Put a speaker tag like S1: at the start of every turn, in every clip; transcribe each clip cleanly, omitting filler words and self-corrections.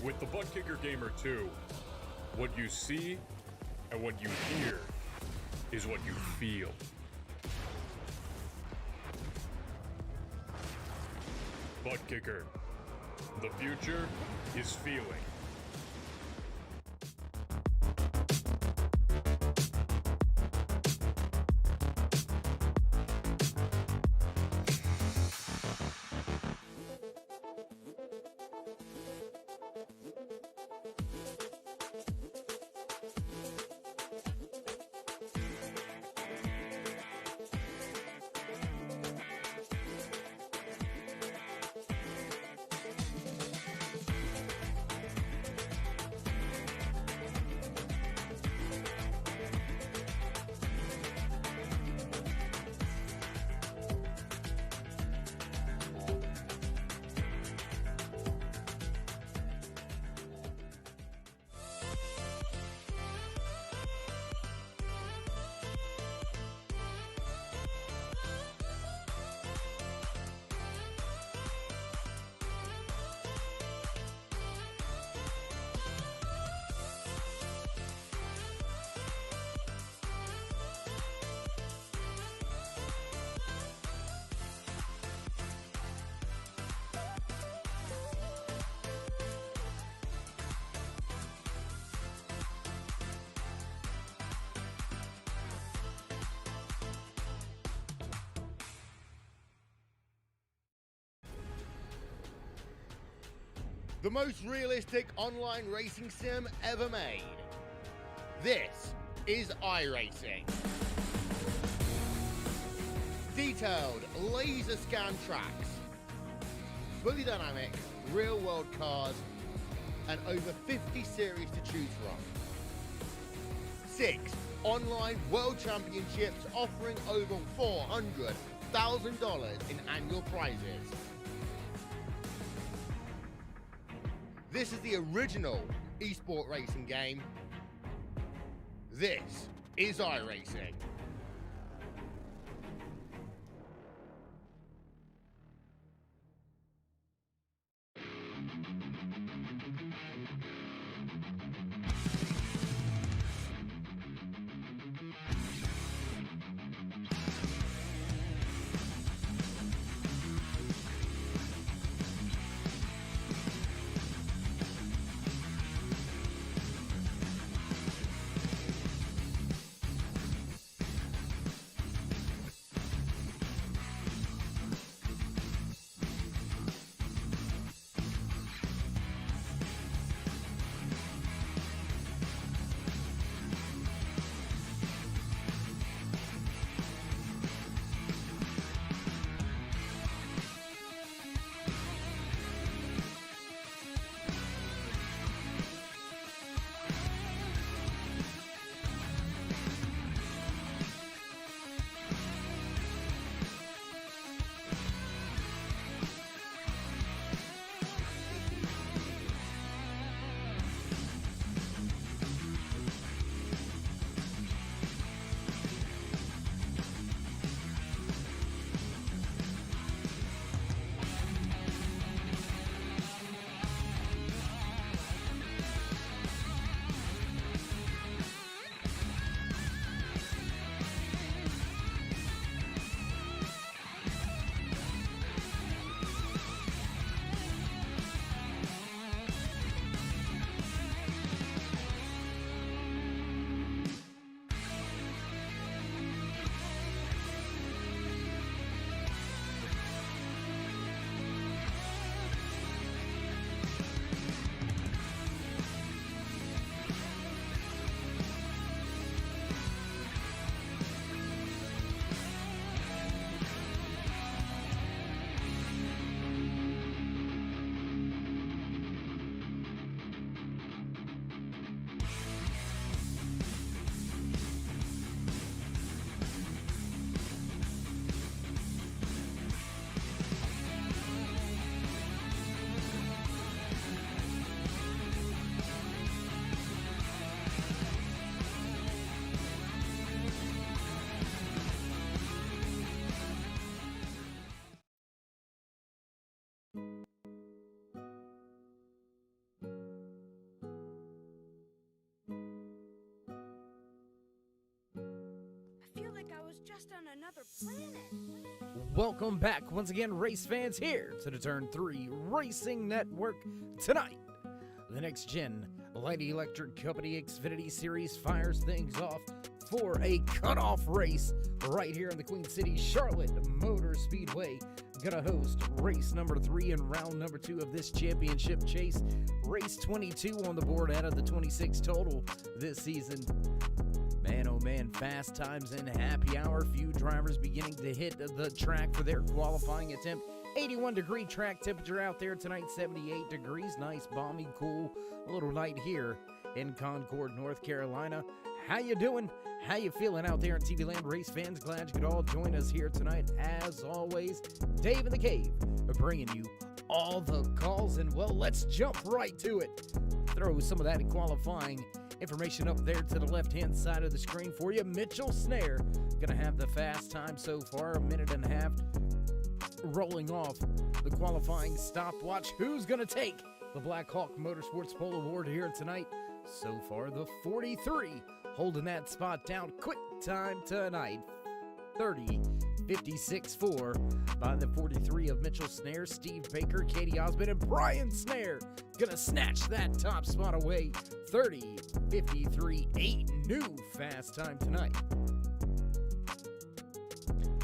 S1: With the Butt Kicker Gamer 2, what you see and what you hear is what you feel. Butt Kicker. The future is feeling.
S2: The most realistic online racing sim ever made. This is iRacing. Detailed laser scan tracks, fully dynamic real world cars, and over 50 series to choose from. 6 online world championships offering over $400,000 in annual prizes. This is the original esport racing game. This is iRacing.
S3: was just on another planet.
S4: Welcome back once again, race fans, here to the Turn 3 Racing Network. Tonight, the next-gen light electric company Xfinity Series fires things off for a cutoff race right here in the Queen City Charlotte Motor Speedway. Gonna host race number 3 and round number 2 of this championship chase. Race 22 on the board out of the 26 total this season. Man, oh man, fast times and happy hour. Few drivers beginning to hit the track for their qualifying attempt. 81-degree track temperature out there tonight, 78 degrees. Nice, balmy, cool little night here in Concord, North Carolina. How you doing? How you feeling out there in TV Land, race fans? Glad you could all join us here tonight. As always, Dave in the Cave bringing you all the calls. And, well, let's jump right to it. Throw some of that qualifying information up there to the left-hand side of the screen for you. Mitchell Snare going to have the fast time so far, a minute and a half rolling off the qualifying stopwatch. Who's going to take the Black Hawk Motorsports Pole Award here tonight? So far, the 43 holding that spot down. Quick time tonight, 30:56.4 by the 43 of Mitchell Snare, Steve Baker, Katie Osmond, and Brian Snare gonna snatch that top spot away. 30:53.8 new fast time tonight.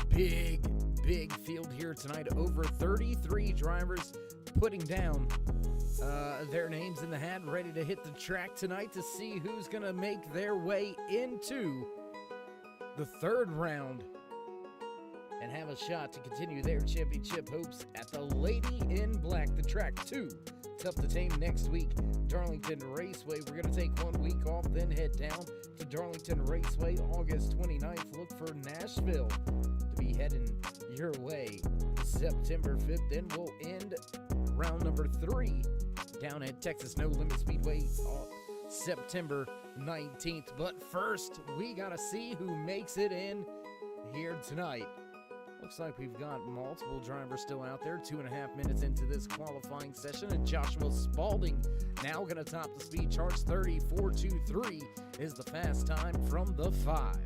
S4: Big field here tonight. Over 33 drivers putting down their names in the hat, ready to hit the track tonight to see who's going to make their way into the third round and have a shot to continue their championship hopes at the Lady in Black. The track 2, tough to tame next week. Darlington Raceway. We're going to take 1 week off, then head down to Darlington Raceway August 29th. Look for Nashville to be heading your way September 5th. Then we'll end round number 3 down at Texas No Limit Speedway September 19th. But first, we got to see who makes it in here tonight. Looks like we've got multiple drivers still out there. 2.5 minutes into this qualifying session, and Joshua Spalding now going to top the speed charts. 34.23 is the fast time from the 5.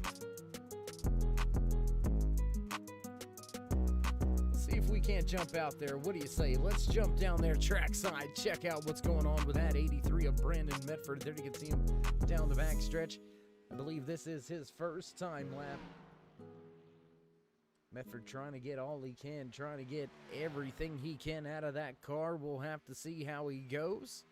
S4: See if we can't jump out there. What do you say? Let's jump down there trackside, check out what's going on with that 83 of Brandon Medford. There you can see him down the back stretch. I believe this is his first time lap. Medford trying to get all he can, trying to get everything he can out of that car. We'll have to see how he goes.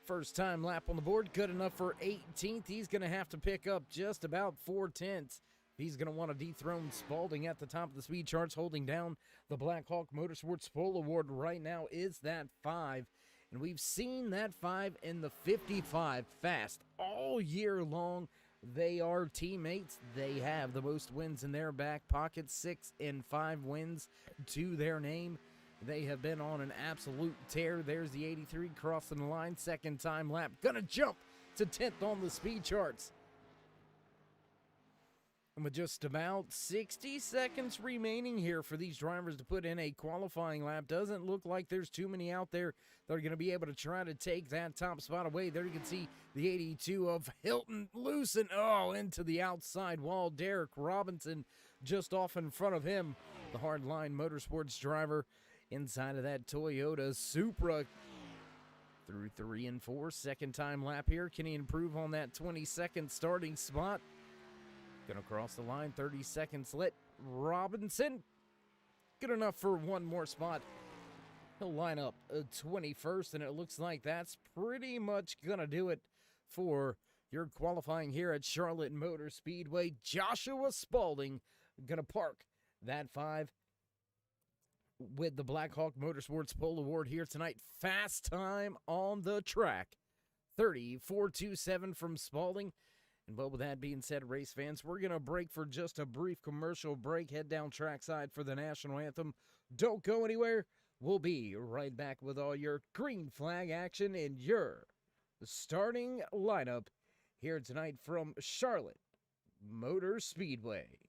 S4: First time lap on the board, good enough for 18th. He's going to have to pick up just about 4/10. He's going to want to dethrone Spalding at the top of the speed charts. Holding down the Black Hawk Motorsports Pole Award right now is that 5. And we've seen that 5 in the 55 fast all year long. They are teammates. They have the most wins in their back pocket, 6 and 5 wins to their name. They have been on an absolute tear. There's the 83 crossing the line, second time lap. Gonna jump to 10th on the speed charts. And with just about 60 seconds remaining here for these drivers to put in a qualifying lap, doesn't look like there's too many out there that are going to be able to try to take that top spot away. There you can see the 82 of Hilton Loosen, into the outside wall. Derek Robinson just off in front of him. The Hardline Motorsports driver inside of that Toyota Supra through 3 and 4. Second time lap here. Can he improve on that 22nd starting spot? Gonna cross the line, 30 seconds lit. Robinson, good enough for one more spot. He'll line up 21st, and it looks like that's pretty much gonna do it for your qualifying here at Charlotte Motor Speedway. Joshua Spalding gonna park that 5 with the Black Hawk Motorsports Pole Award here tonight. Fast time on the track, 34.27 from Spalding. And well, with that being said, race fans, we're going to break for just a brief commercial break. Head down trackside for the national anthem. Don't go anywhere. We'll be right back with all your green flag action in your starting lineup here tonight from Charlotte Motor Speedway.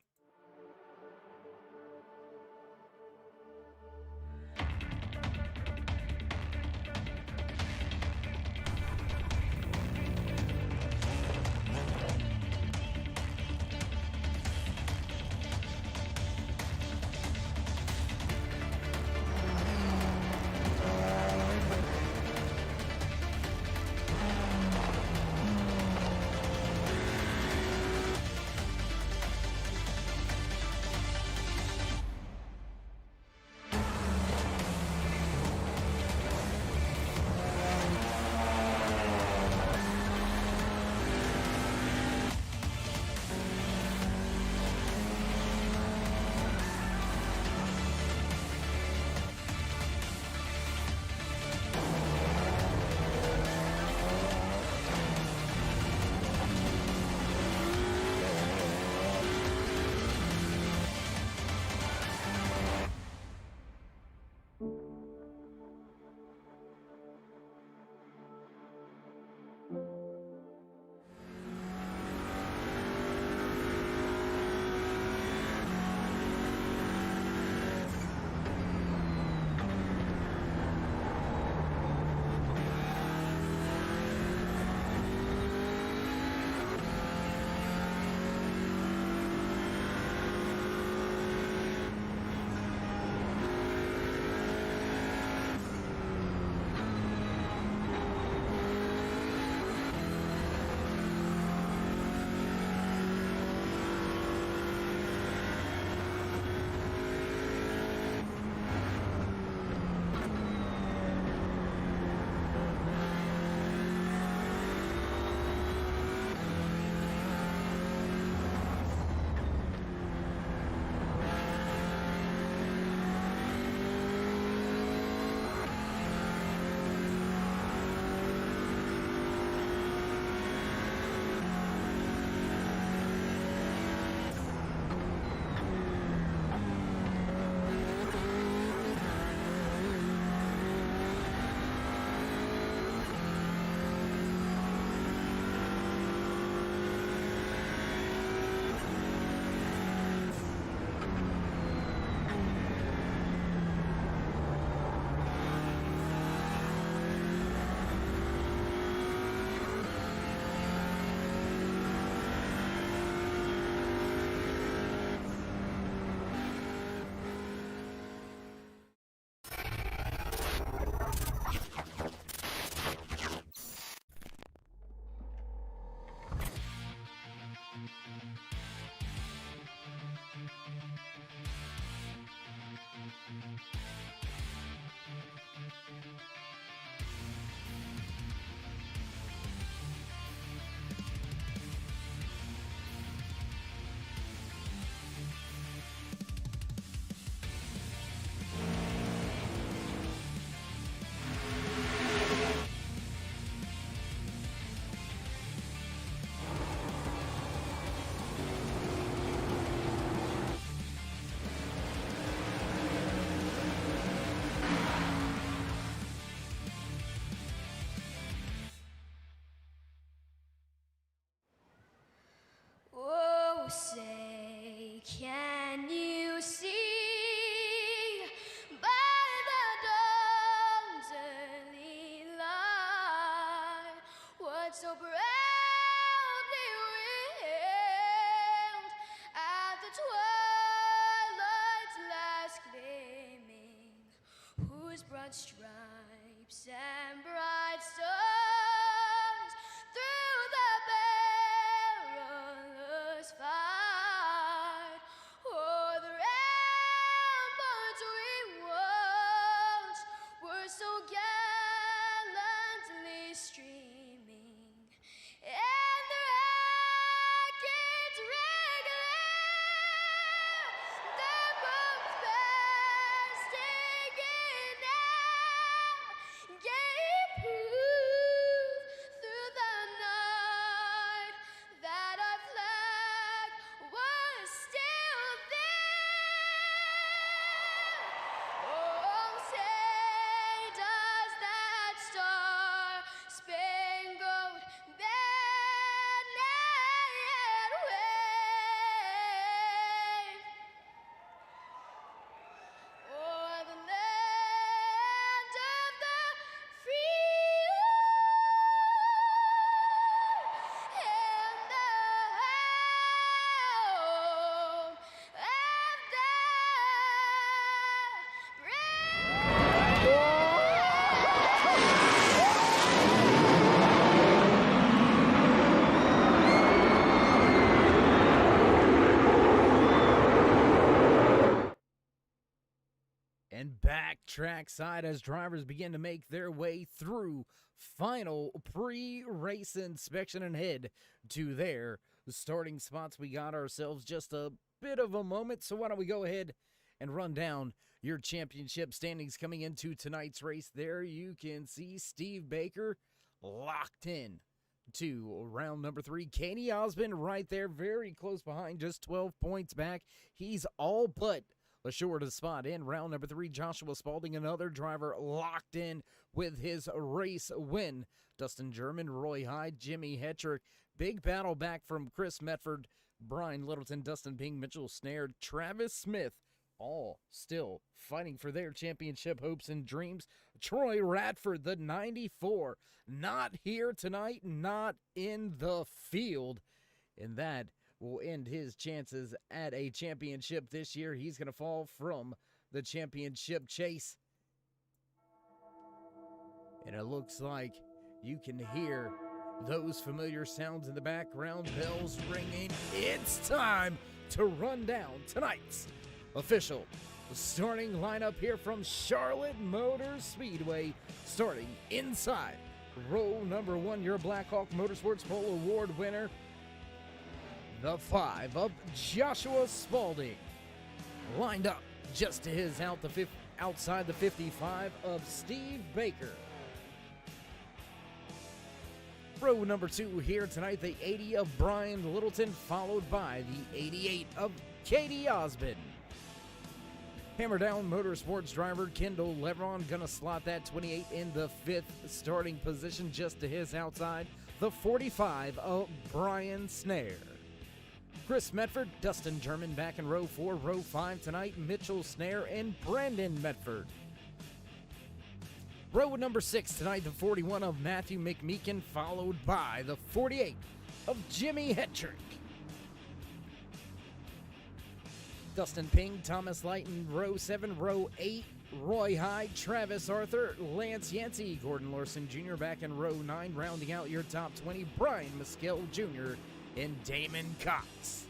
S5: broad stripes and bright stars through the perilous fight. O'er the ramparts we watched were so gallantly streaming, and the rackets regular, their boats bursting in air, gave proof through the night that our flag was still there. Oh, say does that star-spangled banner yet wave o'er the land of the free and the home of the brave.
S4: And back trackside as drivers begin to make their way through final pre-race inspection and head to their starting spots. We got ourselves just a bit of a moment, so why don't we go ahead and run down your championship standings coming into tonight's race. There you can see Steve Baker locked in to round number 3. Katie Osmond right there, very close behind, just 12 points back. He's all but assured a spot in round number 3. Joshua Spalding, another driver, locked in with his race win. Dustin German, Roy Hyde, Jimmy Hetrick. Big battle back from Chris Medford, Brian Littleton, Dustin Ping, Mitchell Snare, Travis Smith, all still fighting for their championship hopes and dreams. Troy Radford, the 94, not here tonight, not in the field. And that will end his chances at a championship this year. He's going to fall from the championship chase. And it looks like you can hear those familiar sounds in the background, bells ringing. It's time to run down tonight's official starting lineup here from Charlotte Motor Speedway, starting inside row number 1, your Blackhawk Motorsports Pole Award winner, the 5 of Joshua Spalding. Lined up just to his outside the 55 of Steve Baker. Row number 2 here tonight, the 80 of Brian Littleton, followed by the 88 of Katie Osmond. Hammer Down Motorsports driver Kendall Leveron gonna slot that 28 in the 5th starting position, just to his outside, the 45 of Brian Snare. Chris Medford, Dustin German back in row 4. Row 5 tonight, Mitchell Snare and Brandon Medford. Row number 6 tonight, the 41 of Matthew McMeekin, followed by the 48 of Jimmy Hetrick. Dustin Ping, Thomas Lighton, row 7. Row 8, Roy Hyde, Travis Arthur, Lance Yancey, Gordon Larson Jr. back in row 9, rounding out your top 20, Brian Muskill Jr. and Damon Cox.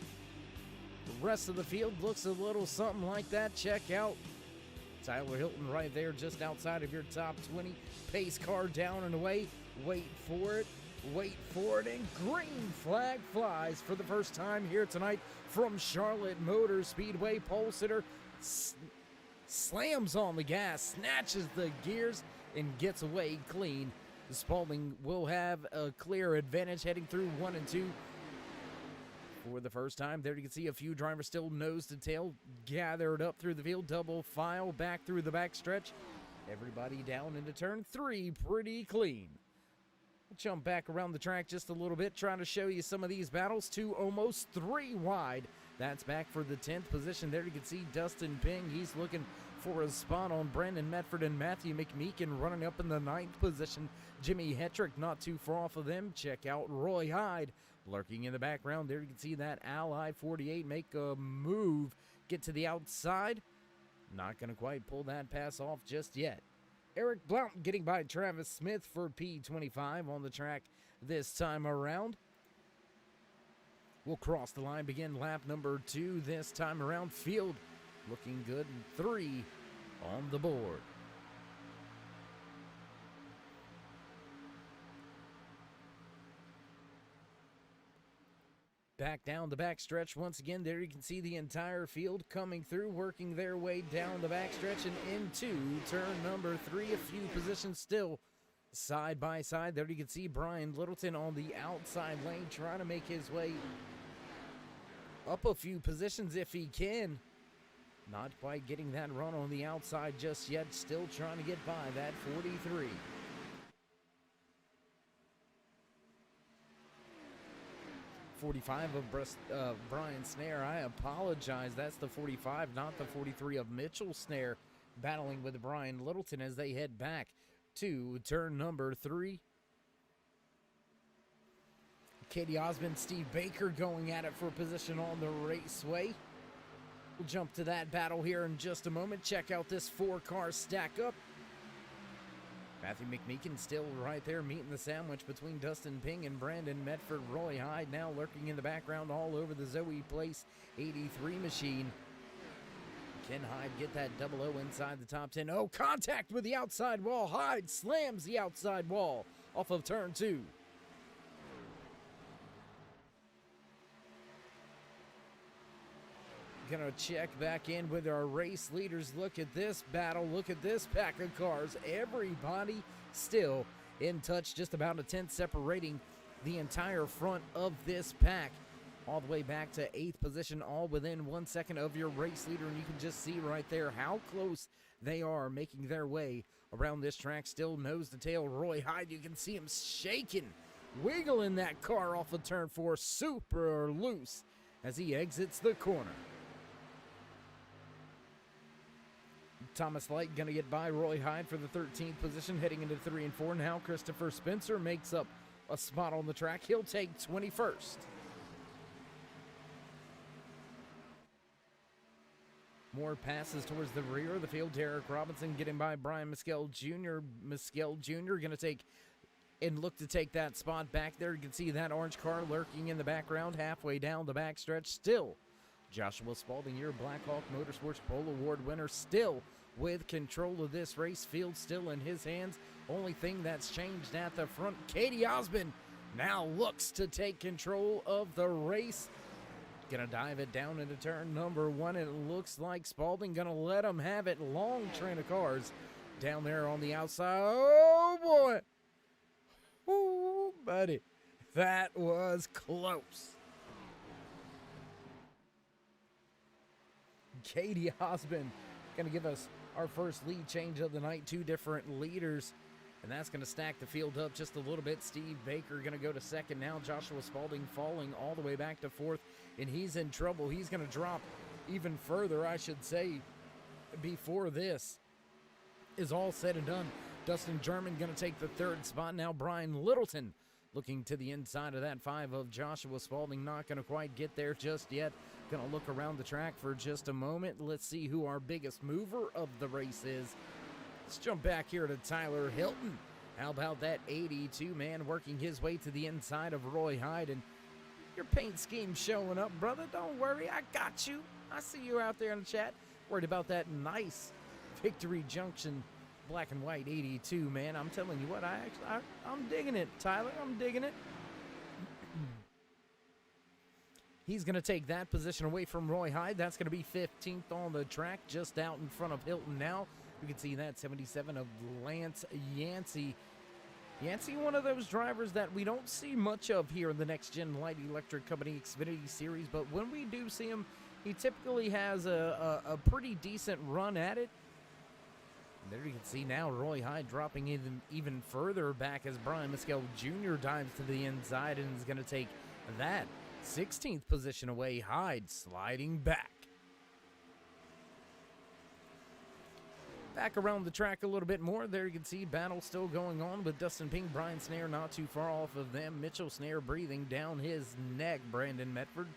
S4: The rest of the field looks a little something like that. Check out Tyler Hilton right there just outside of your top 20. Pace car down and away. Wait for it, and green flag flies for the first time here tonight from Charlotte Motor Speedway. Pole sitter slams on the gas, snatches the gears, and gets away clean. Spalding will have a clear advantage heading through 1 and 2. For the first time, there you can see a few drivers still nose to tail, gathered up through the field, double file back through the backstretch. Everybody down into turn 3 pretty clean. We'll jump back around the track just a little bit, trying to show you some of these battles. 2 almost 3 wide. That's back for the 10th position. There you can see Dustin Ping. He's looking for a spot on Brandon Medford and Matthew McMeekin running up in the 9th position. Jimmy Hetrick not too far off of them. Check out Roy Hyde lurking in the background. There you can see that Ally 48 make a move, get to the outside. Not going to quite pull that pass off just yet. Eric Blount getting by Travis Smith for P25 on the track this time around. We'll cross the line, begin lap number 2 this time around. Field looking good, 3 on the board. Back down the backstretch once again. There you can see the entire field coming through, working their way down the backstretch and into turn number 3. A few positions still side by side. There you can see Brian Littleton on the outside lane trying to make his way up a few positions if he can. Not quite getting that run on the outside just yet. Still trying to get by that 43. of Brian Snare. I apologize. That's the 45, not the 43 of Mitchell Snare, battling with Brian Littleton as they head back to turn number 3. Katie Osmond, Steve Baker going at it for position on the raceway. We'll jump to that battle here in just a moment. Check out this 4-car stack up. Matthew McMeekin still right there meeting the sandwich between Dustin Ping and Brandon Medford. Roy Hyde now lurking in the background all over the Zoe Place 83 machine. Can Hyde get that 00 inside the top 10? Oh, contact with the outside wall. Hyde slams the outside wall off of turn 2. Gonna check back in with our race leaders. Look at this battle. Look at this pack of cars. Everybody still in touch. Just about a 10th separating the entire front of this pack. All the way back to 8th position, all within 1 second of your race leader. And you can just see right there how close they are making their way around this track. Still nose to tail. Roy Hyde, you can see him shaking, wiggling that car off of turn 4 super loose as he exits the corner. Thomas Light going to get by Roy Hyde for the 13th position, heading into 3 and 4. Now Christopher Spencer makes up a spot on the track. He'll take 21st. More passes towards the rear of the field. Derek Robinson getting by Brian Mescal Jr. Mescal Jr. going to take and look to take that spot back there. You can see that orange car lurking in the background halfway down the backstretch. Still, Joshua Spalding, your Blackhawk Motorsports Pole Award winner, still with control of this race. Field still in his hands. Only thing that's changed at the front, Katie Osmond now looks to take control of the race. Gonna dive it down into turn number 1. It looks like Spalding gonna let him have it. Long train of cars down there on the outside. Oh boy. Ooh, buddy. That was close. Katie Osmond going to give us our first lead change of the night. 2 different leaders, and that's going to stack the field up just a little bit. Steve Baker going to go to 2nd now. Joshua Spalding falling all the way back to 4th, and he's in trouble. He's going to drop even further, I should say, before this is all said and done. Dustin German going to take the 3rd spot. Now Brian Littleton looking to the inside of that 5 of Joshua Spalding. Not going to quite get there just yet. Going to look around the track for just a moment. Let's see who our biggest mover of the race is. Let's jump back here to Tyler Hilton. How about that 82 man working his way to the inside of Roy Hyde? And your paint scheme showing up, brother. Don't worry, I got you. I see you out there in the chat. Worried about that nice Victory Junction black and white 82, man. I'm telling you what, I'm digging it, Tyler. I'm digging it. He's going to take that position away from Roy Hyde. That's going to be 15th on the track, just out in front of Hilton now. You can see that 77 of Lance Yancey. Yancey, one of those drivers that we don't see much of here in the Next Gen Light Electric Company Xfinity Series, but when we do see him, he typically has a pretty decent run at it. And there you can see now Roy Hyde dropping even further back as Brian Mescal Jr. dives to the inside and is going to take that 16th position away. Hyde sliding back. Back around the track a little bit more. There you can see battle still going on with Dustin Ping, Brian Snare not too far off of them. Mitchell Snare breathing down his neck. Brandon Medford,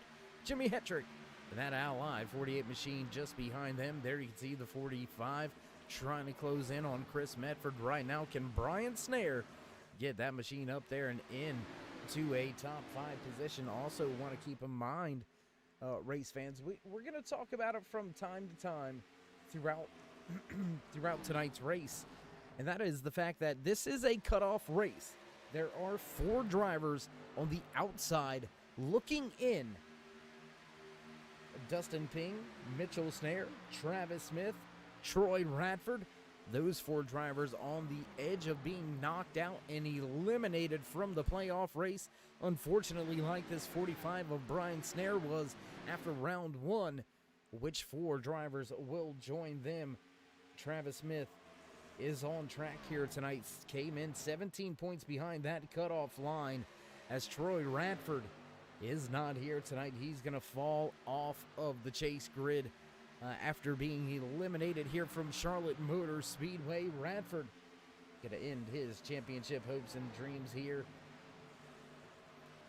S4: Jimmy Hetrick, and that Ally 48 machine just behind them. There you can see the 45. trying to close in on Chris Medford right now. Can Brian Snare get that machine up there and in to a top 5 position? Also want to keep in mind, race fans, we're going to talk about it from time to time throughout throughout tonight's race, and that is the fact that this is a cutoff race. There are 4 drivers on the outside looking in. Dustin Ping, Mitchell Snare, Travis Smith, Troy Radford. Those 4 drivers on the edge of being knocked out and eliminated from the playoff race. Unfortunately, like this 45 of Brian Snare was after round 1, which 4 drivers will join them? Travis Smith is on track here tonight. Came in 17 points behind that cutoff line, as Troy Radford is not here tonight. He's going to fall off of the chase grid after being eliminated here from Charlotte Motor Speedway. Radford going to end his championship hopes and dreams here.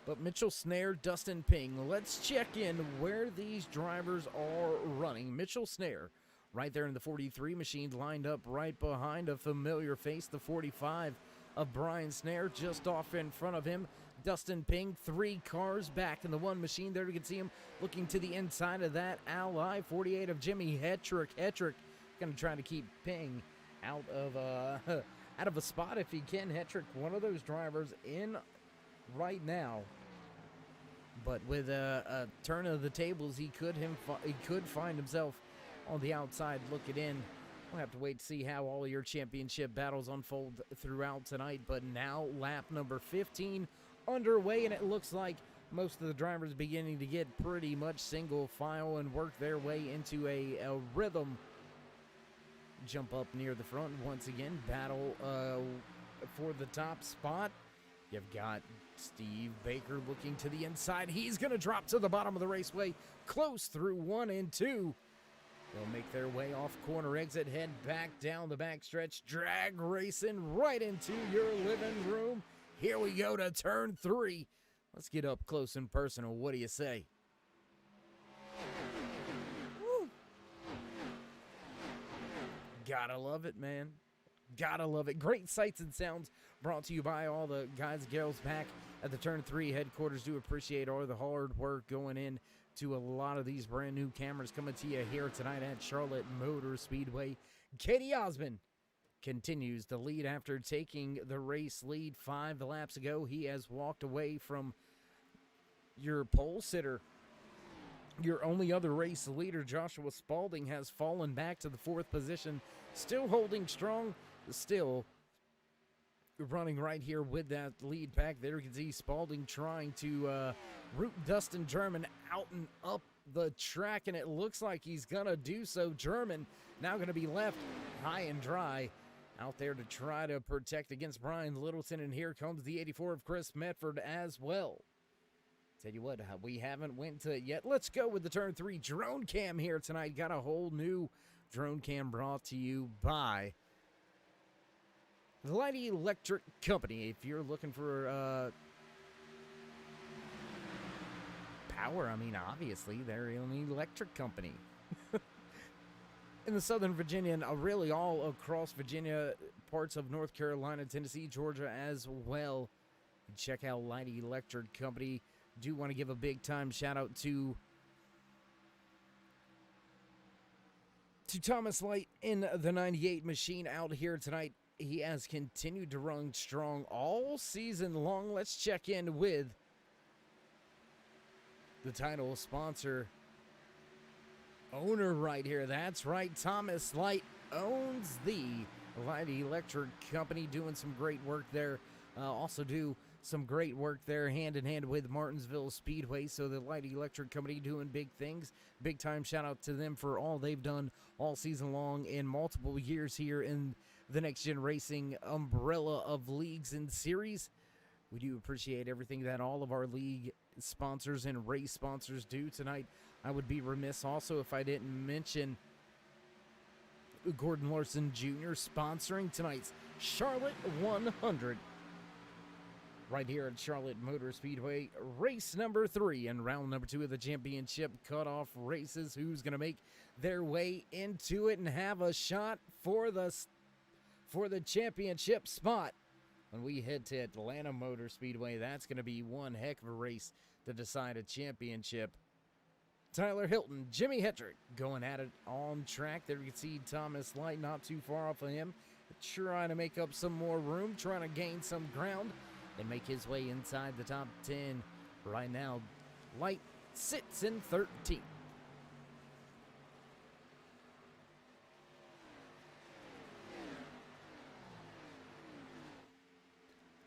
S4: But Mitchell Snare, Dustin Ping, let's check in where these drivers are running. Mitchell Snare, right there in the 43 machine, lined up right behind a familiar face, the 45 of Brian Snare, just off in front of him. Dustin Ping, 3 cars back in the 1 machine there. You can see him looking to the inside of that ally. 48 of Jimmy Hetrick. Hetrick going to try to keep Ping out of a spot if he can. Hetrick, one of those drivers in right now, but with a turn of the tables, he could find himself on the outside looking in. We'll have to wait to see how all of your championship battles unfold throughout tonight. But now lap number 15 underway, and it looks like most of the drivers beginning to get pretty much single file and work their way into a rhythm. Jump up near the front once again. Battle for the top spot. You've got Steve Baker looking to the inside. He's going to drop to the bottom of the raceway, close through 1 and 2. They'll make their way off corner exit, head back down the backstretch, drag racing right into your living room. Here we go to turn 3. Let's get up close and personal. What do you say? Woo. Gotta love it, man. Gotta love it. Great sights and sounds brought to you by all the guys and girls back at the Turn 3 headquarters. Do appreciate all the hard work going in to a lot of these brand new cameras coming to you here tonight at Charlotte Motor Speedway. Katie Osmond continues to lead after taking the race lead 5 laps ago. He has walked away from your pole sitter. Your only other race leader, Joshua Spalding, has fallen back to the 4th position, still holding strong, still running right here with that lead pack. There you can see Spalding trying to root Dustin German out and up the track, and it looks like he's going to do so. German now going to be left high and dry out there to try to protect against Brian Littleton, and here comes the 84 of Chris Medford as well. Tell you what, we haven't went to it yet. Let's go with the Turn 3 drone cam here tonight. Got a whole new drone cam brought to you by the Lighty Electric Company. If you're looking for power, I mean, obviously, they're an electric company. In the Southern Virginia and really all across Virginia, parts of North Carolina, Tennessee, Georgia as well. Check out Lighty Electric Company. Do want to give a big time shout out to Thomas Light in the 98 machine out here tonight. He has continued to run strong all season long. Let's check in with the title sponsor, owner right here. That's right, Thomas Light owns the Light Electric Company, doing some great work there. Also do some great work there hand in hand with Martinsville Speedway. So the Light Electric Company doing big things. Big time shout out to them for all they've done all season long in multiple years here in the Next Gen Racing umbrella of leagues and series. We do appreciate everything that all of our league sponsors and race sponsors do tonight. I would be remiss also if I didn't mention Gordon Larson Jr. sponsoring tonight's Charlotte 100. right here at Charlotte Motor Speedway. Race number 3 and round number 2 of the championship cutoff races. Who's going to make their way into it and have a shot for the championship spot? When we head to Atlanta Motor Speedway, that's going to be one heck of a race to decide a championship. Tyler Hilton, Jimmy Hetrick going at it on track. There you can see Thomas Light not too far off of him, trying to make up some more room, trying to gain some ground and make his way inside the top 10. Right now, Light sits in 13th.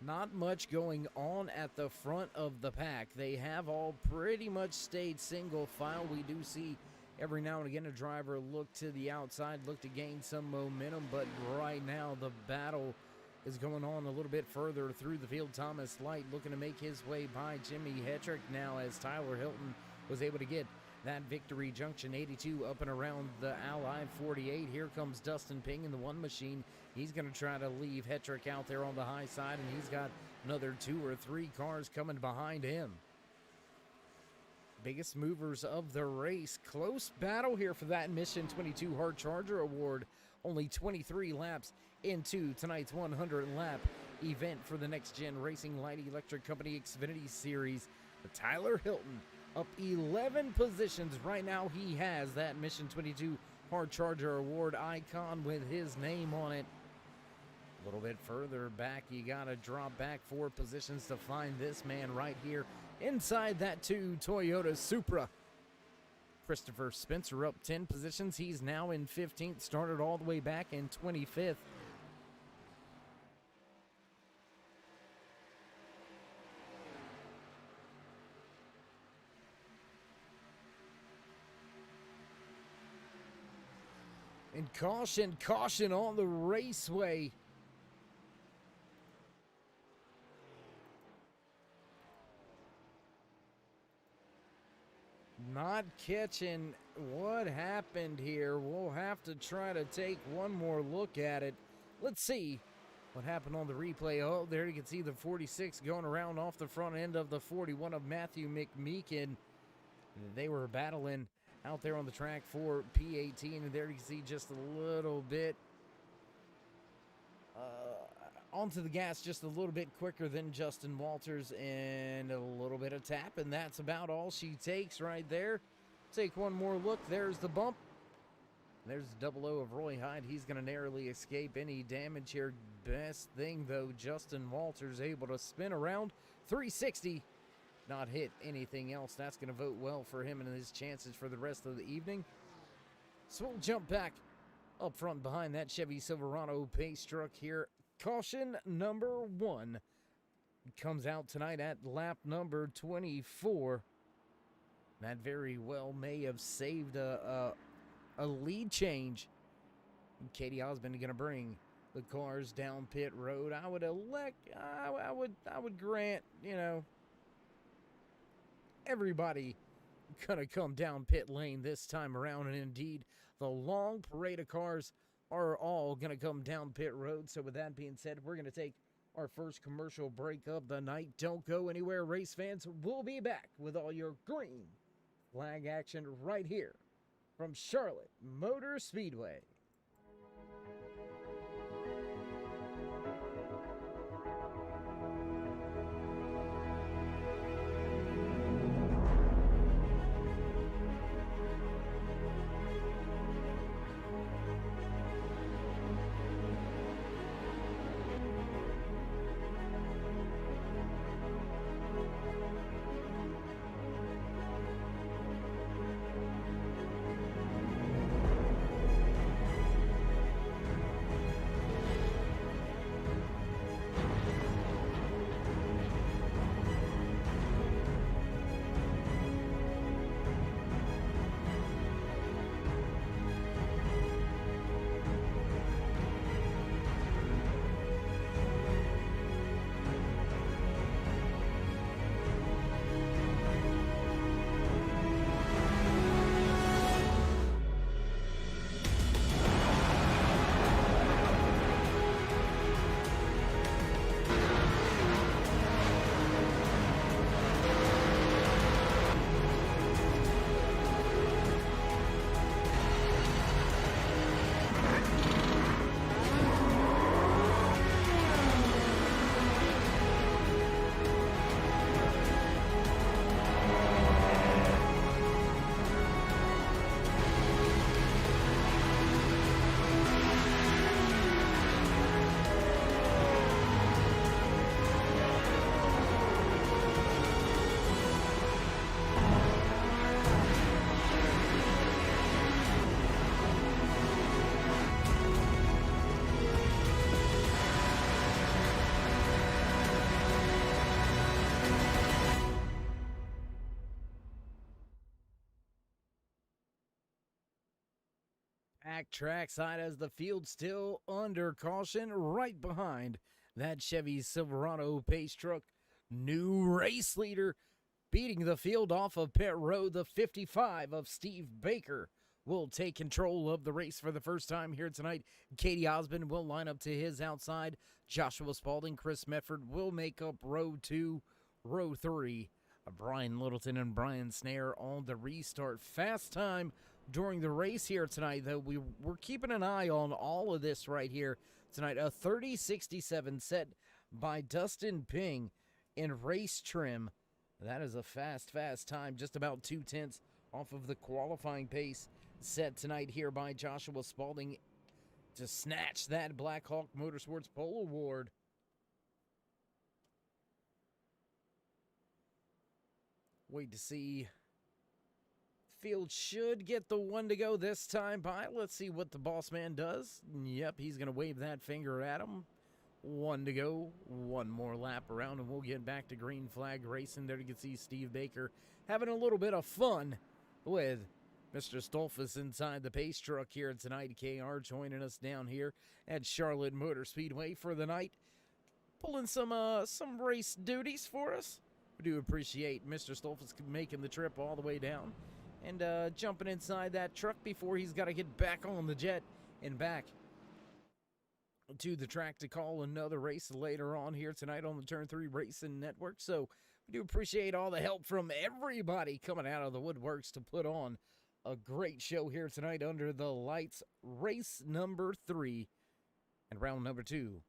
S4: Not much going on at the front of the pack. They have all pretty much stayed single file. We do see every now and again a driver look to the outside, look to gain some momentum, but right now the battle is going on a little bit further through the field. Thomas Light looking to make his way by Jimmy Hetrick now as Tyler Hilton was able to get that victory. Junction 82 up and around the Ally 48. Here comes Dustin Ping in the one machine. He's going to try to leave Hetrick out there on the high side, and he's got another 2 or 3 cars coming behind him. Biggest movers of the race. Close battle here for that Mission 22 Hard Charger Award. Only 23 laps into tonight's 100-lap event for the Next Gen Racing Light Electric Company Xfinity Series. Tyler Hilton up 11 positions. Right now he has that Mission 22 Hard Charger Award icon with his name on it. A little bit further back, you got to drop back 4 positions to find this man right here inside that 2 Toyota Supra. Christopher Spencer up 10 positions. He's now in 15th, started all the way back in 25th. And caution on the raceway. Not catching what happened here. We'll have to try to take one more look at it. Let's see what happened on the replay. Oh, there you can see the 46 going around off the front end of the 41 of Matthew McMeekin. They were battling out there on the track for P18, and there you can see just a little bit onto the gas just a little bit quicker than Justin Walters, and a little bit of tap, and that's about all she takes right there. Take one more look. There's the bump. There's the 00 of Roy Hyde. He's going to narrowly escape any damage here. Best thing, though, Justin Walters able to spin around 360. Not hit anything else. That's going to vote well for him and his chances for the rest of the evening. So we'll jump back up front behind that Chevy Silverado pace truck here. Caution number 1 comes out tonight at lap number 24. That very well may have saved a lead change. Katie Osmond going to bring the cars down pit road. I would grant, everybody gonna come down pit lane this time around, and indeed the long parade of cars are all gonna come down pit road. So with that being said, we're gonna take our first commercial break of the night. Don't go anywhere, race fans. We'll be back with all your green flag action right here from Charlotte Motor Speedway. back trackside as the field still under caution right behind that Chevy Silverado pace truck. New race leader beating the field off of pit road. The 55 of Steve Baker will take control of the race for the first time here tonight. Katie Osmond will line up to his outside. Joshua Spalding, Chris Medford will make up row 2, row 3. Brian Littleton and Brian Snare on the restart. Fast time during the race here tonight, though. We're keeping an eye on all of this right here tonight. A 30.67 set by Dustin Ping in race trim. That is a fast time, just about 2/10 off of the qualifying pace set tonight here by Joshua Spalding to snatch that Black Hawk Motorsports Pole Award. Wait to see. Field should get the one to go this time by. Let's see what the boss man does. Yep, he's going to wave that finger at him. One to go. One more lap around, and we'll get back to green flag racing. There you can see Steve Baker having a little bit of fun with Mr. Stolfus inside the pace truck here tonight. KR joining us down here at Charlotte Motor Speedway for the night, pulling some race duties for us. We do appreciate Mr. Stolfus making the trip all the way down and jumping inside that truck before he's got to get back on the jet and back to the track to call another race later on here tonight on the Turn 3 Racing Network. So we do appreciate all the help from everybody coming out of the woodworks to put on a great show here tonight under the lights. Race number 3 and round number 2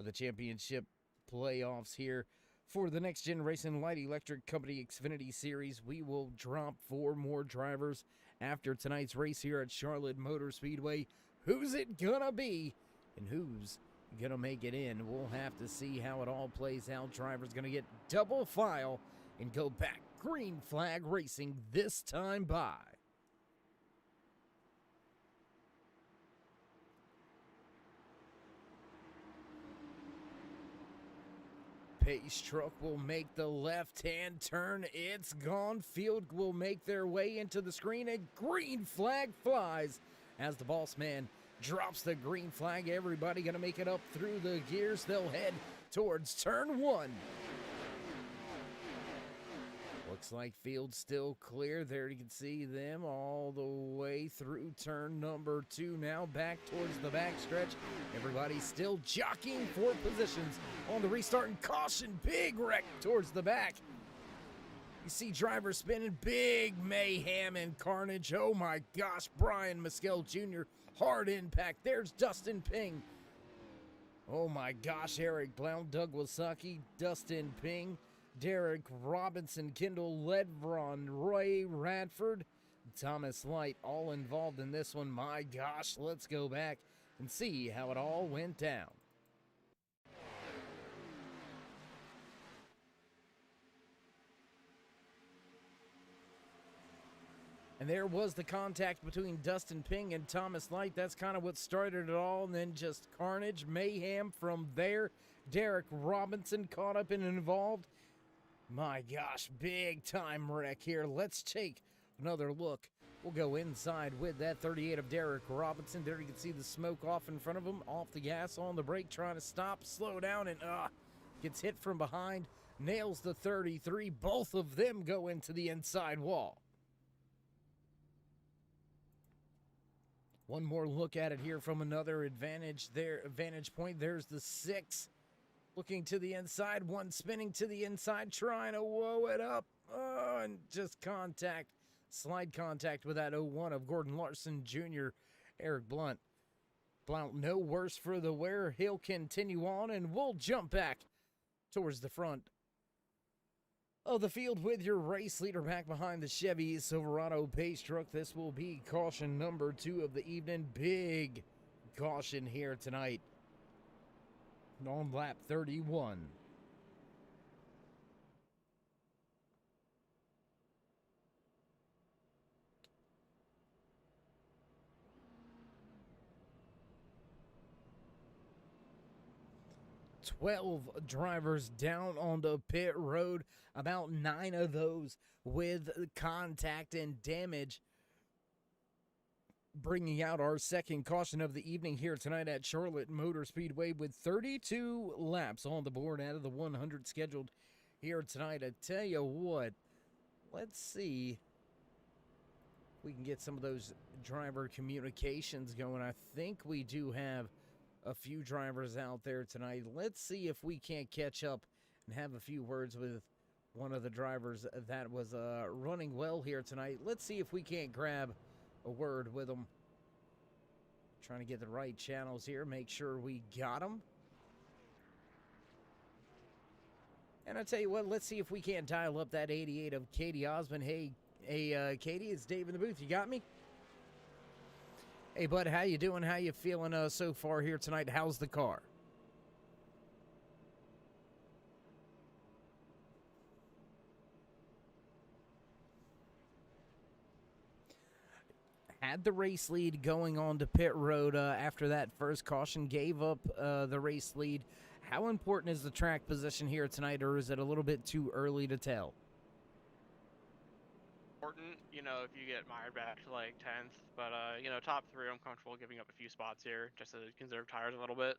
S4: of the championship playoffs here for the Next Gen Racing Light Electric Company Xfinity Series. We will drop 4 more drivers after tonight's race here at Charlotte Motor Speedway. Who's it gonna be and who's gonna make it in? We'll have to see how it all plays out. Drivers gonna get double file and go back green flag racing this time by. Pace truck will make the left-hand turn. It's gone. Field will make their way into the screen, and green flag flies as the boss man drops the green flag. Everybody going to make it up through the gears. They'll head towards turn 1. Looks like field's still clear. There you can see them all the way through turn number 2. Now back towards the backstretch. Everybody still jockeying for positions on the restart, and caution, big wreck towards the back. You see drivers spinning, big mayhem and carnage. Oh my gosh, Brian Mescal Jr., hard impact. There's Dustin Ping. Oh my gosh, Eric Blount, Doug Wasaki, Dustin Ping, Derek Robinson, Kendall Ledvron, Roy Radford, Thomas Light, all involved in this one. My gosh, let's go back and see how it all went down. And there was the contact between Dustin Ping and Thomas Light. That's kind of what started it all, and then just carnage, mayhem from there. Derek Robinson caught up and involved. My gosh, big time wreck here. Let's take another look. We'll go inside with that 38 of Derek Robinson. There you can see the smoke off in front of him, off the gas, on the brake, trying to stop, slow down, and gets hit from behind, nails the 33. Both of them go into the inside wall. One more look at it here from another vantage point. There's the 6 looking to the inside, one spinning to the inside, trying to whoa it up. And just slide contact with that 01 of Gordon Larson Jr., Eric Blount. Blount no worse for the wear. He'll continue on, and we'll jump back towards the front of the field with your race leader back behind the Chevy Silverado pace truck. This will be caution number 2 of the evening. Big caution here tonight on lap 31. "12 drivers down on the pit road, about 9 of those with contact and damage. bringing out our second caution of the evening here tonight at Charlotte Motor Speedway with 32 laps on the board out of the 100 scheduled here tonight. I tell you what, let's see if we can get some of those driver communications going. I think we do have a few drivers out there tonight. Let's see if we can't catch up and have a few words with one of the drivers that was running well here tonight. Let's see if we can't grab a word with them. Trying to get the right channels here, make sure we got them. And I tell you what, let's see if we can't dial up that 88 of Katie Osmond. Hey, Katie, it's Dave in the booth. You got me? Hey, bud, how you doing? How you feeling so far here tonight? How's the car? Had the race lead going on to pit road after that first caution, gave up the race lead. How important is the track position here tonight, or is it a little bit too early to tell?
S6: Important, if you get mired back to like 10th, but top 3, I'm comfortable giving up a few spots here just to conserve tires a little bit.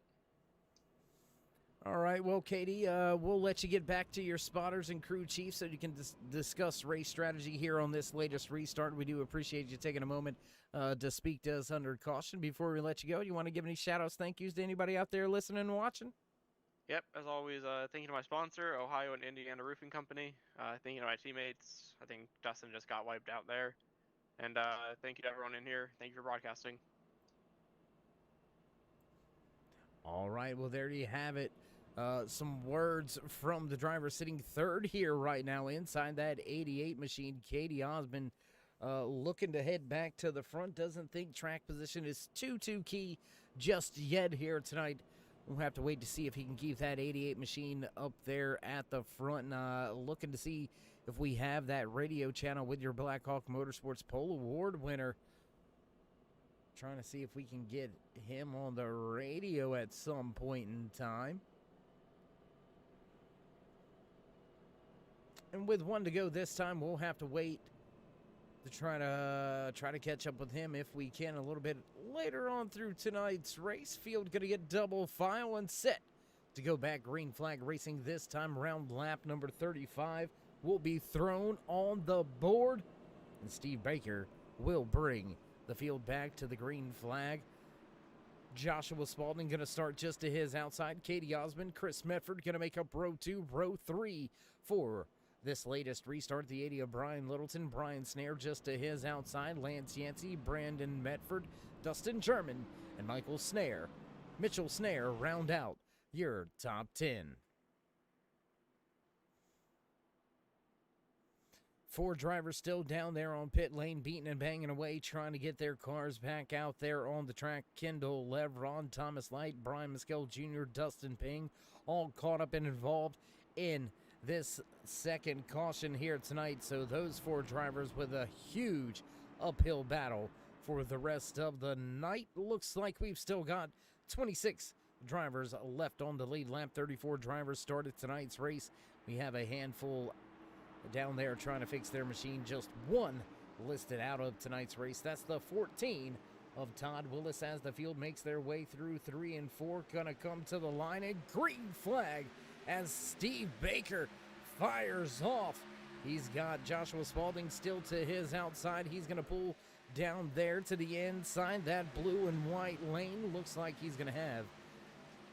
S4: All right, well, Katie, we'll let you get back to your spotters and crew chiefs so you can discuss race strategy here on this latest restart. We do appreciate you taking a moment to speak to us under caution. Before we let you go, you want to give any shout-outs, thank yous to anybody out there listening and watching?
S6: Yep, as always, thank you to my sponsor, Ohio and Indiana Roofing Company. Thank you to my teammates. I think Dustin just got wiped out there. And thank you to everyone in here. Thank you for broadcasting.
S4: All right, well, there you have it. Some words from the driver sitting third here right now inside that 88 machine. Katie Osmond looking to head back to the front. Doesn't think track position is too key just yet here tonight. We'll have to wait to see if he can keep that 88 machine up there at the front. Looking to see if we have that radio channel with your Blackhawk Motorsports Pole Award winner. Trying to see if we can get him on the radio at some point in time. And with one to go this time, we'll have to wait to try to catch up with him if we can a little bit later on through tonight's race. Field going to get double file and set to go back green flag racing this time around. Lap number 35 will be thrown on the board, and Steve Baker will bring the field back to the green flag. Joshua Spalding going to start just to his outside. Katie Osmond, Chris Medford going to make up row 2, row 3 for this latest restart. The 80 of Brian Littleton, Brian Snare just to his outside. Lance Yancey, Brandon Medford, Dustin German, and Michael Snare. Mitchell Snare round out your top 10. 4 drivers still down there on pit lane, beating and banging away, trying to get their cars back out there on the track. Kendall Lev, Ron Thomas Light, Brian Mescal Jr., Dustin Ping, all caught up and involved in this second caution here tonight. So those 4 drivers with a huge uphill battle for the rest of the night. Looks like we've still got 26 drivers left on the lead lap. 34 drivers started tonight's race. We have a handful down there trying to fix their machine. Just 1 listed out of tonight's race. That's the 14 of Todd Willis as the field makes their way through 3 and 4. Gonna come to the line, and green flag as Steve Baker fires off. He's got Joshua Spalding still to his outside. He's gonna pull down there to the inside. That blue and white lane looks like he's gonna have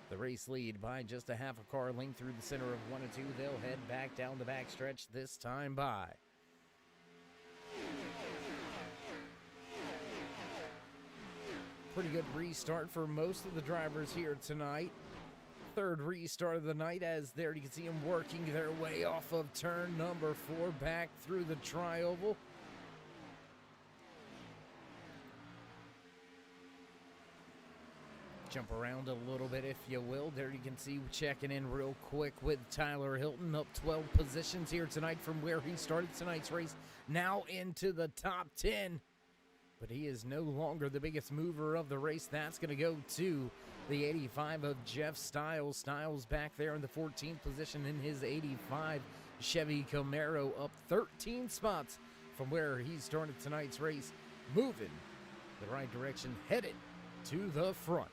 S4: the race lead by just a half a car length through the center of 1 and 2. They'll head back down the backstretch this time by. Pretty good restart for most of the drivers here tonight. Third restart of the night, as there you can see them working their way off of turn number 4 back through the tri-oval. Jump around a little bit, if you will. There you can see checking in real quick with Tyler Hilton, up 12 positions here tonight from where he started tonight's race, now into the top 10. But he is no longer the biggest mover of the race. That's going to go to the 85 of Jeff Stiles. Stiles back there in the 14th position in his 85 Chevy Camaro, up 13 spots from where he started tonight's race, moving the right direction, headed to the front.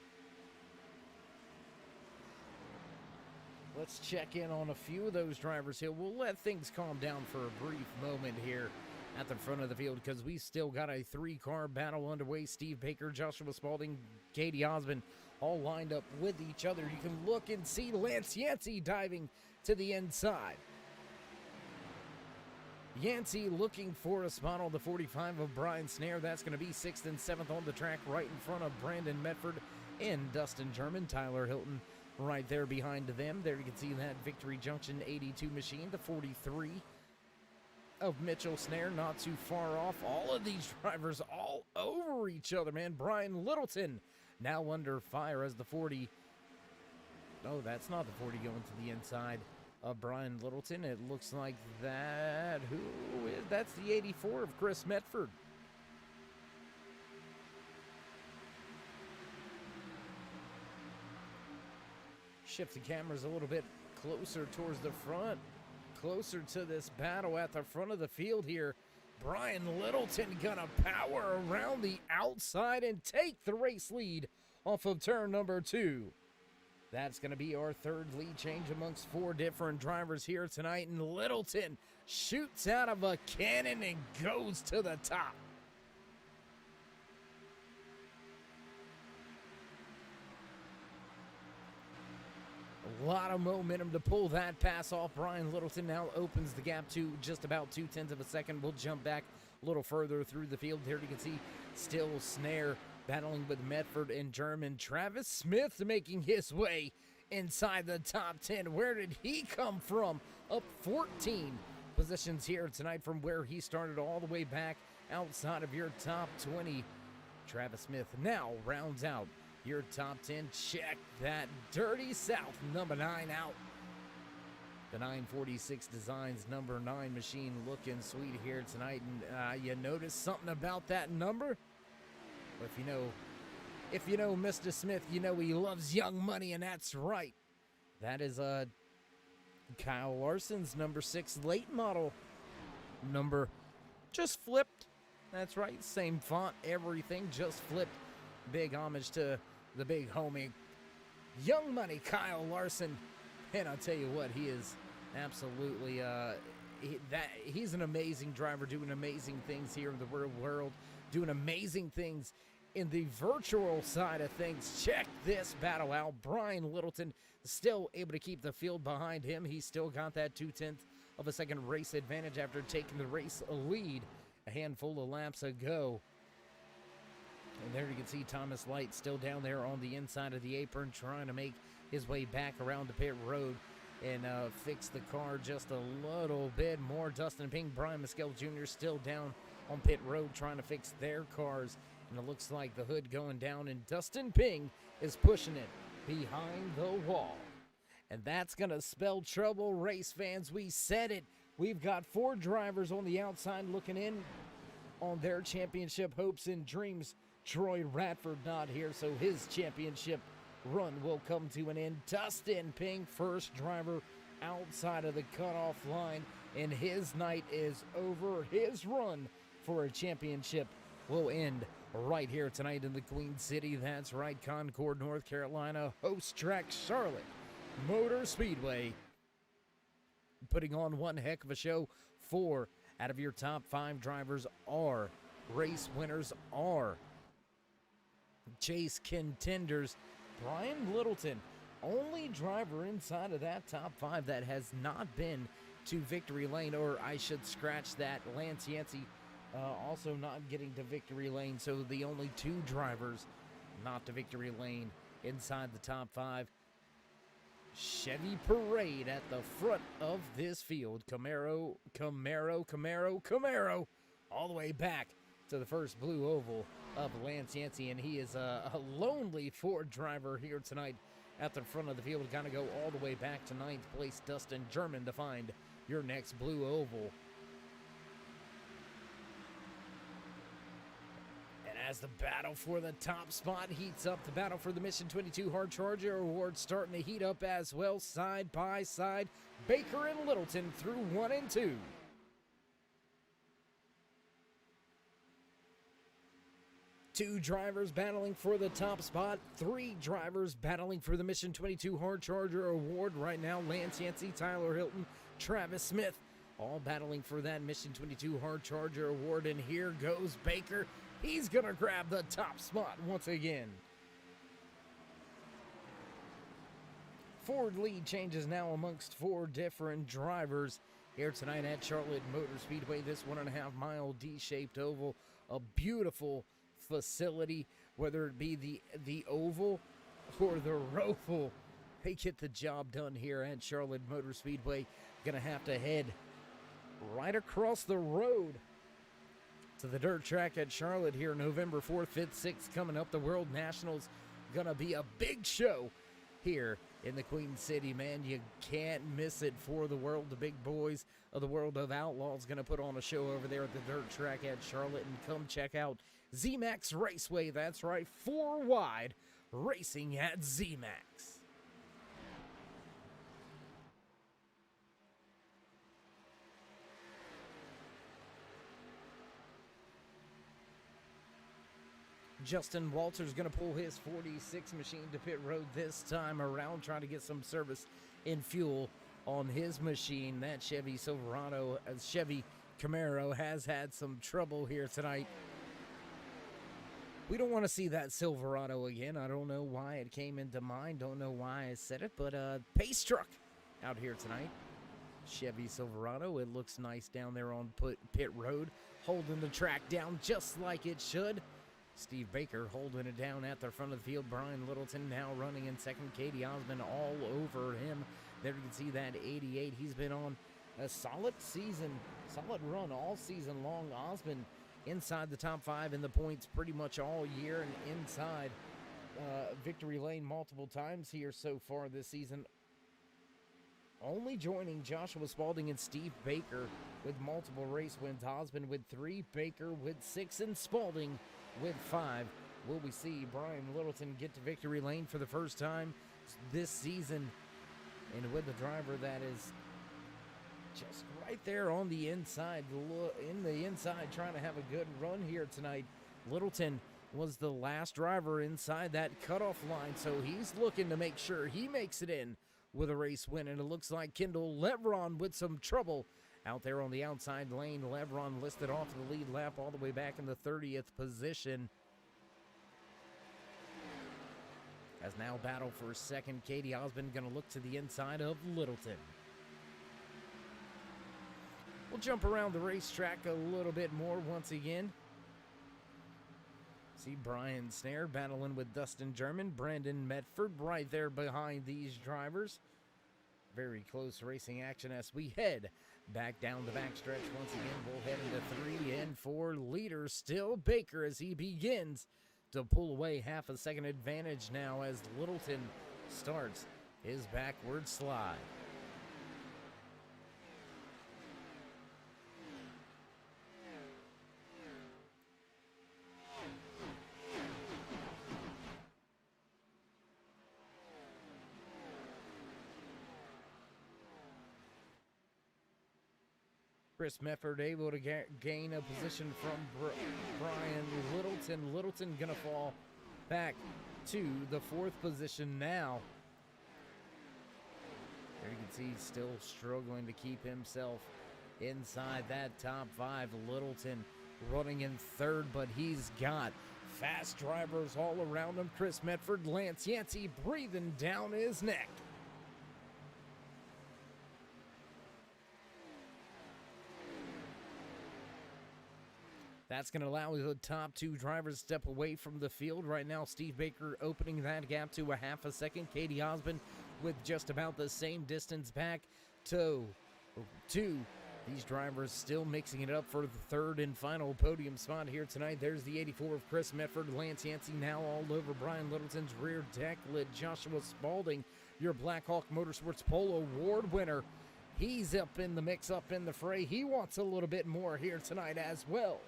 S4: Let's check in on a few of those drivers here. We'll let things calm down for a brief moment here at the front of the field because we still got a 3-car battle underway. Steve Baker, Joshua Spalding, Katie Osmond all lined up with each other. You can look and see Lance Yancey diving to the inside. Yancey looking for a spot on the 45 of Brian Snare. That's going to be 6th and 7th on the track, right in front of Brandon Medford and Dustin German. Tyler Hilton right there behind them. There you can see that Victory Junction 82 machine, the 43 of Mitchell Snare, not too far off. All of these drivers all over each other, man. Brian Littleton now under fire as the 40. Oh, that's not the 40 going to the inside of Brian Littleton. It looks like that. Who is? That's the 84 of Chris Medford. Shift the cameras a little bit closer towards the front, closer to this battle at the front of the field here. Brian Littleton gonna power around the outside and take the race lead off of turn number 2. That's going to be our third lead change amongst 4 different drivers here tonight. And Littleton shoots out of a cannon and goes to the top. A lot of momentum to pull that pass off. Brian Littleton now opens the gap to just about 0.2 of a second. We'll jump back a little further through the field. Here you can see still Snare battling with Medford and German. Travis Smith making his way inside the top 10. Where did he come from? Up 14 positions here tonight from where he started all the way back outside of your top 20. Travis Smith now rounds out your top 10. Check that Dirty South number 9 out. The 946 Designs number 9 machine looking sweet here tonight. And you notice something about that number? If you know Mr. Smith, you know he loves young money, and that's right. That is Kyle Larson's number 6 late model number, just flipped. That's right, same font, everything, just flipped. Big homage to the big homie, young money Kyle Larson. And I'll tell you what, he is absolutely he's an amazing driver, doing amazing things here in the real world, doing amazing things in the virtual side of things. Check this battle out. Brian Littleton still able to keep the field behind him. He's still got that 0.2 of a second race advantage after taking the race lead a handful of laps ago. And there you can see Thomas Light still down there on the inside of the apron, trying to make his way back around the pit road and fix the car just a little bit more. Dustin Ping, Brian Mescal Jr. still down on pit road trying to fix their cars. And it looks like the hood going down, and Dustin Ping is pushing it behind the wall. And that's going to spell trouble, race fans. We said it. We've got 4 drivers on the outside looking in on their championship hopes and dreams. Troy Radford not here, so his championship run will come to an end. Dustin Ping, first driver outside of the cutoff line, and his night is over. His run for a championship will end right here tonight in the Queen City. That's right, Concord, North Carolina, host track Charlotte Motor Speedway. Putting on one heck of a show. 4 out of your top 5 drivers are race winners, are chase contenders. Brian Littleton, only driver inside of that top 5 that has not been to victory lane, or I should scratch that, Lance Yancey also not getting to victory lane. So the only 2 drivers not to victory lane inside the top 5. Chevy Parade at the front of this field. Camaro, all the way back to the first blue oval of Lance Yancey, and he is a lonely Ford driver here tonight at the front of the field. Gonna go all the way back to 9th place, Dustin German, to find your next blue oval. And as the battle for the top spot heats up, the battle for the Mission 22 Hard Charger Award starting to heat up as well, side by side. Baker and Littleton through 1 and 2. 2 drivers battling for the top spot. 3 drivers battling for the Mission 22 Hard Charger Award right now. Lance Yancey, Tyler Hilton, Travis Smith, all battling for that Mission 22 Hard Charger Award. And here goes Baker. He's going to grab the top spot once again. Ford lead changes now amongst 4 different drivers here tonight at Charlotte Motor Speedway. This 1.5-mile D-shaped oval, a beautiful facility, whether it be the oval or the roval. They get the job done here at Charlotte Motor Speedway. Gonna have to head right across the road to the dirt track at Charlotte here November 4th, 5th, 6th coming up. The World Nationals gonna be a big show here in the Queen City, man. You can't miss it for the world. The big boys of the World of Outlaws going to put on a show over there at the dirt track at Charlotte. And come check out Z-Max Raceway. That's right, 4 wide racing at Z-Max. Justin Walters going to pull his 46 machine to pit road this time around, trying to get some service and fuel on his machine. That Chevy Camaro has had some trouble here tonight. We don't want to see that Silverado again. I don't know why it came into mind. Don't know why I said it, but pace truck out here tonight. Chevy Silverado. It looks nice down there on pit road, holding the track down just like it should. Steve Baker holding it down at the front of the field. Brian Littleton now running in second. Katie Osmond all over him. There you can see that 88. He's been on a solid run all season long. Osmond inside the top 5 in the points pretty much all year, and inside victory lane multiple times here so far this season. Only joining Joshua Spalding and Steve Baker with multiple race wins. Osmond with 3, Baker with 6, and Spalding with 5. Will we see Brian Littleton get to victory lane for the first time this season, and with the driver that is just right there on the inside, trying to have a good run here tonight. Littleton was the last driver inside that cutoff line, so he's looking to make sure he makes it in with a race win, and it looks like Kendall Levron with some trouble out there on the outside lane. Levron listed off the lead lap all the way back in the 30th position. As now battle for second, Katie Osmond going to look to the inside of Littleton. We'll jump around the racetrack a little bit more once again. See Brian Snare battling with Dustin German, Brandon Medford right there behind these drivers. Very close racing action as we head back down the backstretch once again. We'll head into 3 and 4. Leader still Baker as he begins to pull away half a second advantage now as Littleton starts his backward slide. Chris Mefford able to gain a position from Brian Littleton. Littleton going to fall back to the 4th position now. There you can see he's still struggling to keep himself inside that top 5. Littleton running in 3rd, but he's got fast drivers all around him. Chris Medford, Lance Yancey breathing down his neck. That's going to allow the top 2 drivers to step away from the field. Right now, Steve Baker opening that gap to a half a second. Katie Osmond with just about the same distance back to 2. These drivers still mixing it up for the 3rd and final podium spot here tonight. There's the 84 of Chris Medford. Lance Yancey now all over Brian Littleton's rear deck. Led Joshua Spalding, your Blackhawk Motorsports Pole Award winner. He's up in the mix, up in the fray. He wants a little bit more here tonight as well.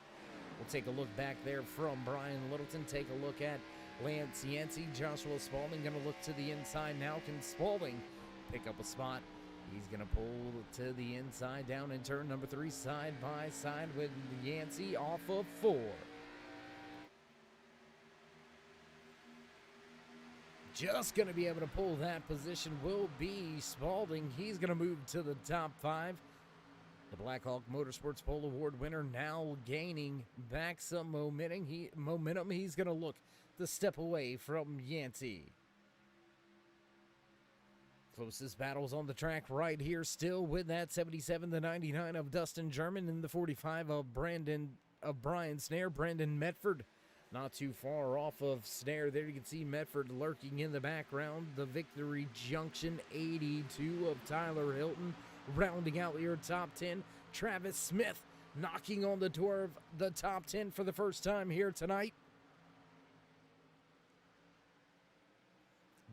S4: We'll take a look back there from Brian Littleton. Take a look at Lance Yancey. Joshua Spalding going to look to the inside now. Can Spalding pick up a spot? He's going to pull to the inside down in turn number 3, side by side with Yancey off of 4. Just going to be able to pull that position will be Spalding. He's going to move to the top 5. The Blackhawk Motorsports Pole Award winner now gaining back some momentum. He's going to look to step away from Yancey. Closest battles on the track right here still with that 77 to 99 of Dustin German and the 45 of Brian Snare, Brandon Medford. Not too far off of Snare there. You can see Medford lurking in the background. The Victory Junction 82 of Tyler Hilton. Rounding out your top 10, Travis Smith knocking on the door of the top 10 for the first time here tonight.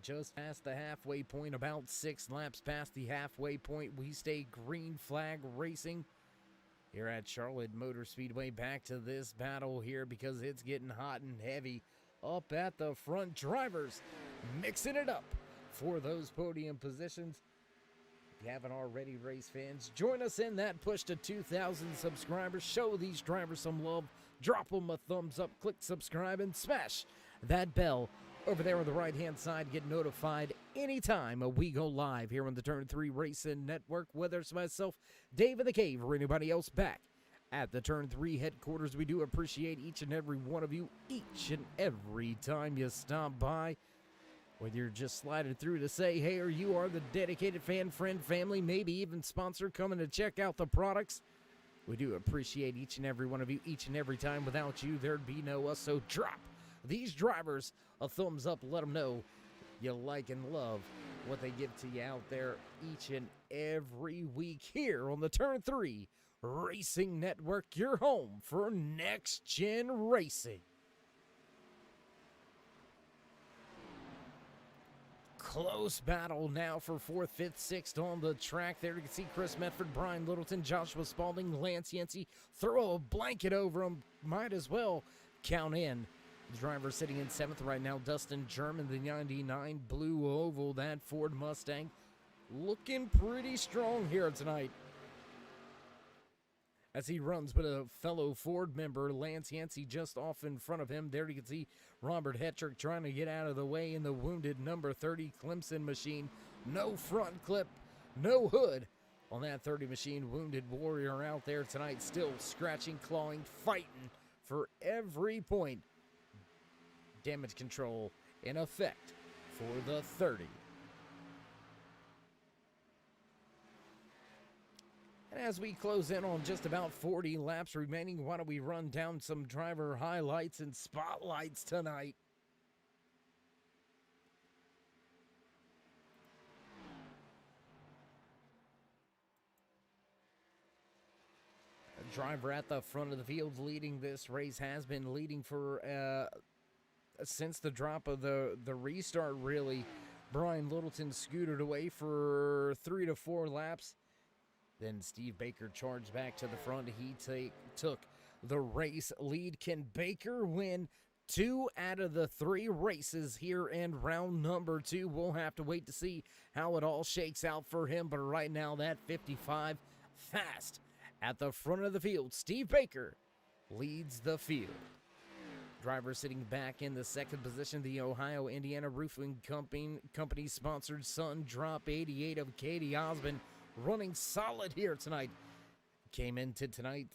S4: Just past the halfway point, about 6 laps past the halfway point, we stay green flag racing here at Charlotte Motor Speedway. Back to this battle here because it's getting hot and heavy up at the front. Drivers mixing it up for those podium positions. If you haven't already, race fans, join us in that push to 2,000 subscribers. Show these drivers some love. Drop them a thumbs up, click subscribe, and smash that bell over there on the right-hand side. Get notified anytime we go live here on the Turn 3 Racing Network, whether it's myself, Dave in the Cave, or anybody else back at the Turn 3 headquarters. We do appreciate each and every one of you each and every time you stop by. Whether you're just sliding through to say hey, or you are the dedicated fan, friend, family, maybe even sponsor coming to check out the products, we do appreciate each and every one of you each and every time. Without you, there'd be no us. So drop these drivers a thumbs up. Let them know you like and love what they give to you out there each and every week here on the Turn 3 Racing Network, your home for Next Gen Racing. Close battle now for 4th, 5th, 6th on the track there. You can see Chris Medford, Brian Littleton, Joshua Spalding, Lance Yancey. Throw a blanket over him. Might as well count in. The driver sitting in 7th right now, Dustin German, the 99 Blue Oval, that Ford Mustang. Looking pretty strong here tonight as he runs with a fellow Ford member, Lance Yancey, just off in front of him. There you can see Robert Hetrick trying to get out of the way in the wounded number 30 Clemson machine. No front clip, no hood on that 30 machine. Wounded Warrior out there tonight, still scratching, clawing, fighting for every point. Damage control in effect for the 30. And as we close in on just about 40 laps remaining, why don't we run down some driver highlights and spotlights tonight? A driver at the front of the field leading this race, has been leading for since the drop of the restart, really. Brian Littleton scooted away for 3 to 4 laps. Then Steve Baker charged back to the front. He took the race lead. Can Baker win 2 out of the 3 races here in round number 2? We'll have to wait to see how it all shakes out for him. But right now, that 55 fast at the front of the field. Steve Baker leads the field. Driver sitting back in the 2nd position, the Ohio Indiana Roofing Company sponsored Sun Drop 88 of Katie Osmond, running solid here tonight. Came into tonight's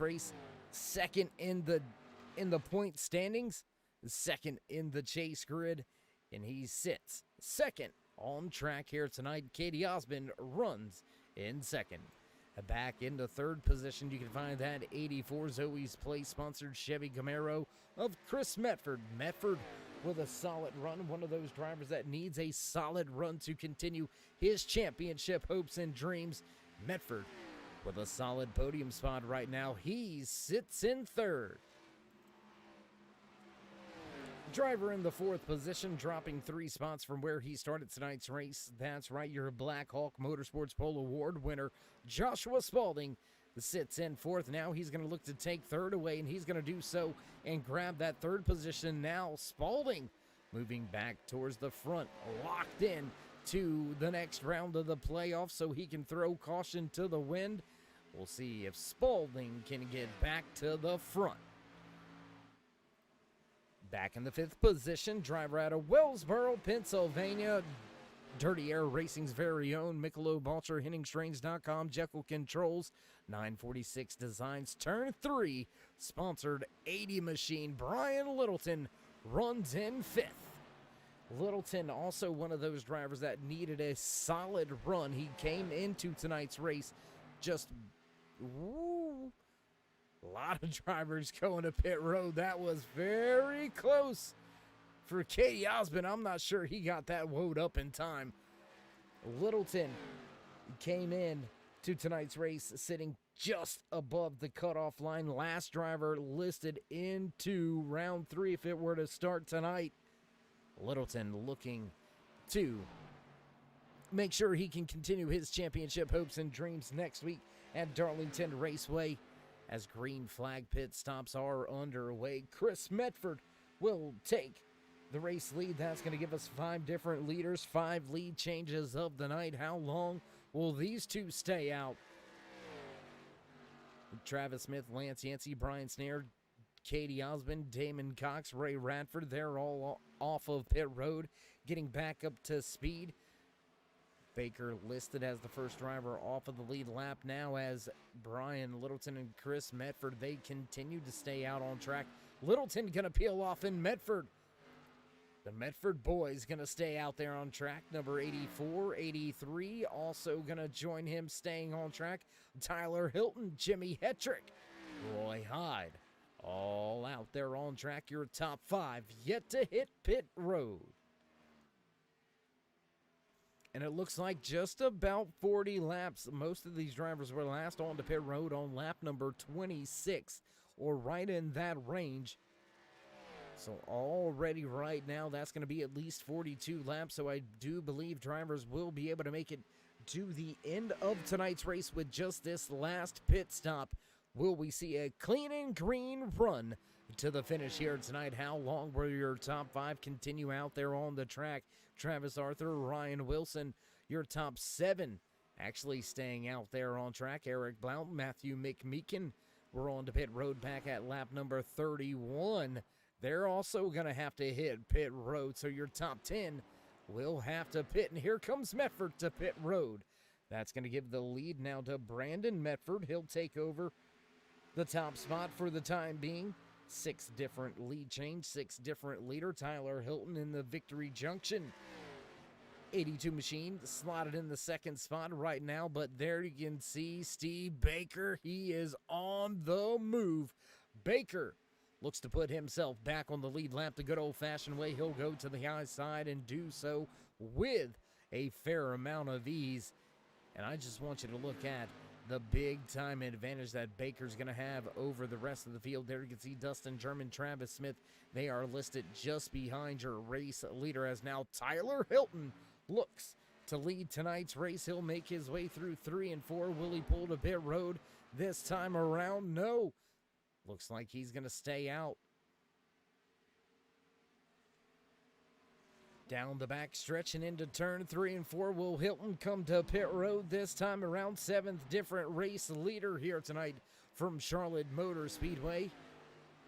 S4: race 2nd in the point standings, 2nd in the chase grid, and he sits 2nd on track here tonight. Katie Osmond runs in 2nd. Back into 3rd position, you can find that 84 Zoe's Place sponsored Chevy Camaro of Chris Medford. Medford with a solid run, one of those drivers that needs a solid run to continue his championship hopes and dreams. Medford with a solid podium spot right now. He sits in 3rd. Driver in the 4th position, dropping 3 spots from where he started tonight's race. That's right, your Black Hawk Motorsports Pole Award winner, Joshua Spalding, sits in 4th. Now he's going to look to take 3rd away, and he's going to do so and grab that 3rd position. Now Spalding moving back towards the front, locked in to the next round of the playoffs so he can throw caution to the wind. We'll see if Spalding can get back to the front. Back in the 5th position, driver out of Wellsboro, Pennsylvania, Dirty Air Racing's very own Michelob Ultra, HenningStrains.com, Jekyll Controls, 946 Designs, Turn 3, sponsored 80 Machine, Brian Littleton runs in 5th. Littleton also one of those drivers that needed a solid run. He came into tonight's race just, a lot of drivers going to pit road. That was very close for Katie Osmond. I'm not sure he got that woed up in time. Littleton came in to tonight's race sitting just above the cutoff line. Last driver listed into round 3 if it were to start tonight. Littleton looking to make sure he can continue his championship hopes and dreams next week at Darlington Raceway. As green flag pit stops are underway, Chris Medford will take the race lead. That's going to give us 5 different leaders, 5 lead changes of the night. How long will these two stay out? Travis Smith, Lance Yancey, Brian Snare, Katie Osmond, Damon Cox, Ray Radford, they're all off of pit road, getting back up to speed. Baker listed as the first driver off of the lead lap now as Brian Littleton and Chris Medford, they continue to stay out on track. Littleton going to peel off in Medford. The Medford boys going to stay out there on track. Number 84, 83 also going to join him staying on track. Tyler Hilton, Jimmy Hetrick, Roy Hyde, all out there on track. Your top 5 yet to hit pit road. And it looks like just about 40 laps. Most of these drivers were last on to pit road on lap number 26 or right in that range. So already right now, that's going to be at least 42 laps. So I do believe drivers will be able to make it to the end of tonight's race with just this last pit stop. Will we see a clean and green run to the finish here tonight? How long will your top 5 continue out there on the track? Travis Arthur, Ryan Wilson, your top 7 actually staying out there on track. Eric Blount, Matthew McMeekin, we're on to pit road back at lap number 31. They're also going to have to hit pit road, so your top 10 will have to pit. And here comes Medford to pit road. That's going to give the lead now to Brandon Medford. He'll take over the top spot for the time being. 6 different lead change, 6 different leader. Tyler Hilton in the victory junction. 82 Machine slotted in the 2nd spot right now, but there you can see Steve Baker. He is on the move. Baker looks to put himself back on the lead lap the good old-fashioned way. He'll go to the high side and do so with a fair amount of ease. And I just want you to look at the big-time advantage that Baker's going to have over the rest of the field. There you can see Dustin German, Travis Smith. They are listed just behind your race leader as now Tyler Hilton looks to lead tonight's race. He'll make his way through 3 and 4. Will he pull to pit road this time around? No. Looks like he's going to stay out. Down the back stretch and into turn 3 and 4. Will Hilton come to pit road this time around? 7th different race leader here tonight from Charlotte Motor Speedway.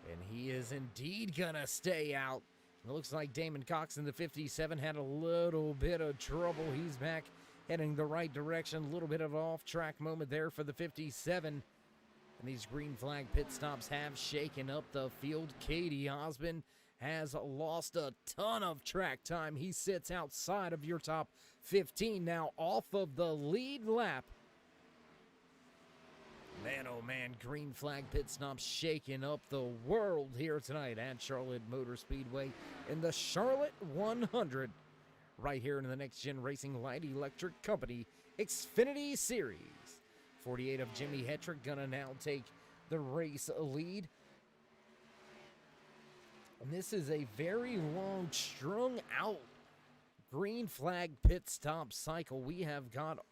S4: And he is indeed going to stay out. It looks like Damon Cox in the 57 had a little bit of trouble. He's back heading the right direction. A little bit of an off-track moment there for the 57. And these green flag pit stops have shaken up the field. Katie Osmond has lost a ton of track time. He sits outside of your top 15 now, off of the lead lap. Man, oh man, green flag pit stops shaking up the world here tonight at Charlotte Motor Speedway in the Charlotte 100. Right here in the Next Gen Racing Light Electric Company Xfinity Series. 48 of Jimmy Hetrick gonna now take the race lead. And this is a very long, strung out green flag pit stop cycle. We have got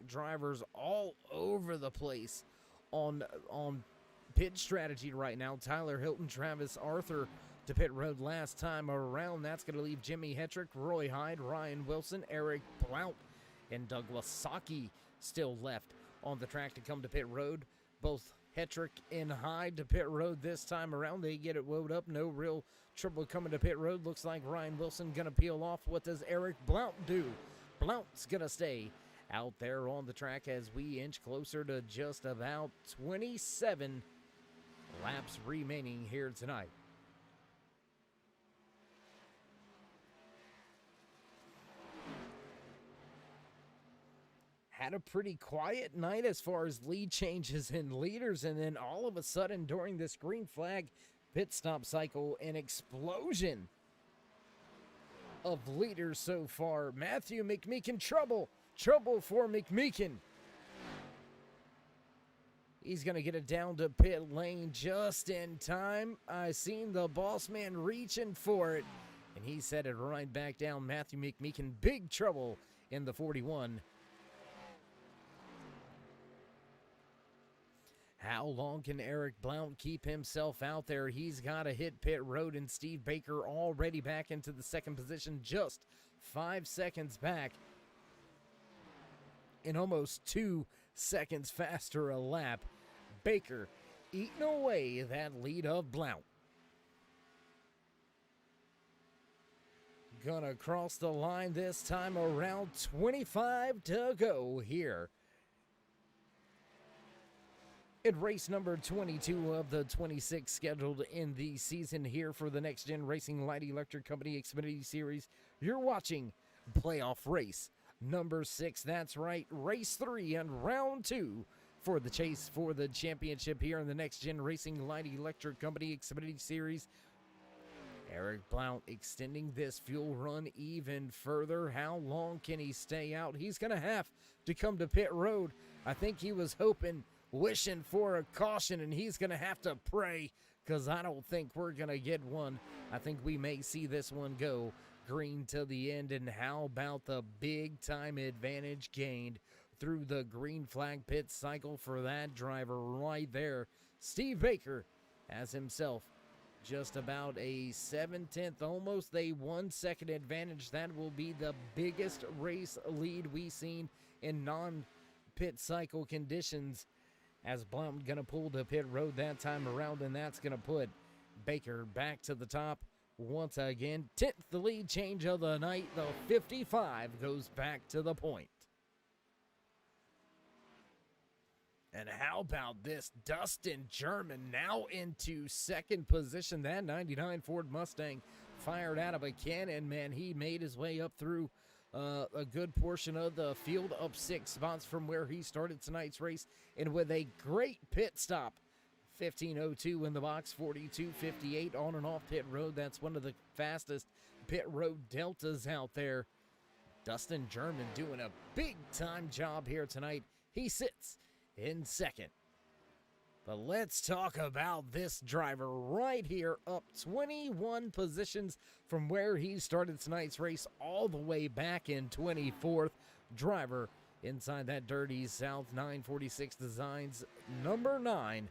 S4: drivers all over the place on pit strategy right now. Tyler Hilton, Travis Arthur to pit road last time around. That's going to leave Jimmy Hetrick, Roy Hyde, Ryan Wilson, Eric Blount, and Douglas Saki still left on the track to come to pit road. Both Hetrick and Hyde to pit road this time around. They get it wound up. No real trouble coming to pit road. Looks like Ryan Wilson going to peel off. What does Eric Blount do? Blount's going to stay out there on the track as we inch closer to just about 27 laps remaining here tonight. Had a pretty quiet night as far as lead changes and leaders, and then all of a sudden during this green flag pit stop cycle, an explosion of leaders so far. Matthew McMeekin, trouble for McMeekin. He's going to get it down to pit lane just in time. I seen the boss man reaching for it, and he set it right back down. Matthew McMeekin, big trouble in the 41. How long can Eric Blount keep himself out there? He's got to hit pit road, and Steve Baker already back into the second position, just 5 seconds back and almost 2 seconds faster a lap. Baker eating away that lead of Blount. Gonna cross the line this time around. 25 to go here in race number 22 of the 26 scheduled in the season here for the Next Gen Racing Light Electric Company Xfinity Series. You're watching playoff race number 6. That's right, race 3 and round 2 for the chase for the championship here in the Next Gen Racing Light Electric Company Xfinity Series. Eric Blount extending this fuel run even further. How long can he stay out? He's going to have to come to pit road. I think he was hoping, wishing for a caution, and he's going to have to pray because I don't think we're going to get one. I think we may see this one go green to the end. And how about the big time advantage gained through the green flag pit cycle for that driver right there? Steve Baker has himself just about a 7/10, almost a 1 second advantage. That will be the biggest race lead we've seen in non-pit cycle conditions, as Blount going to pull to pit road that time around, and that's going to put Baker back to the top once again. 10th the lead change of the night. The 55 goes back to the point. And how about this? Dustin German now into second position. That 99 Ford Mustang fired out of a cannon, man. He made his way up through a good portion of the field, up 6 spots from where he started tonight's race, and with a great pit stop. 15:02 in the box, 42:58 on and off pit road. That's one of the fastest pit road deltas out there. Dustin German doing a big time job here tonight. He sits in second. But let's talk about this driver right here, up 21 positions from where he started tonight's race all the way back in 24th. Driver inside that dirty South 946 Designs, number 9,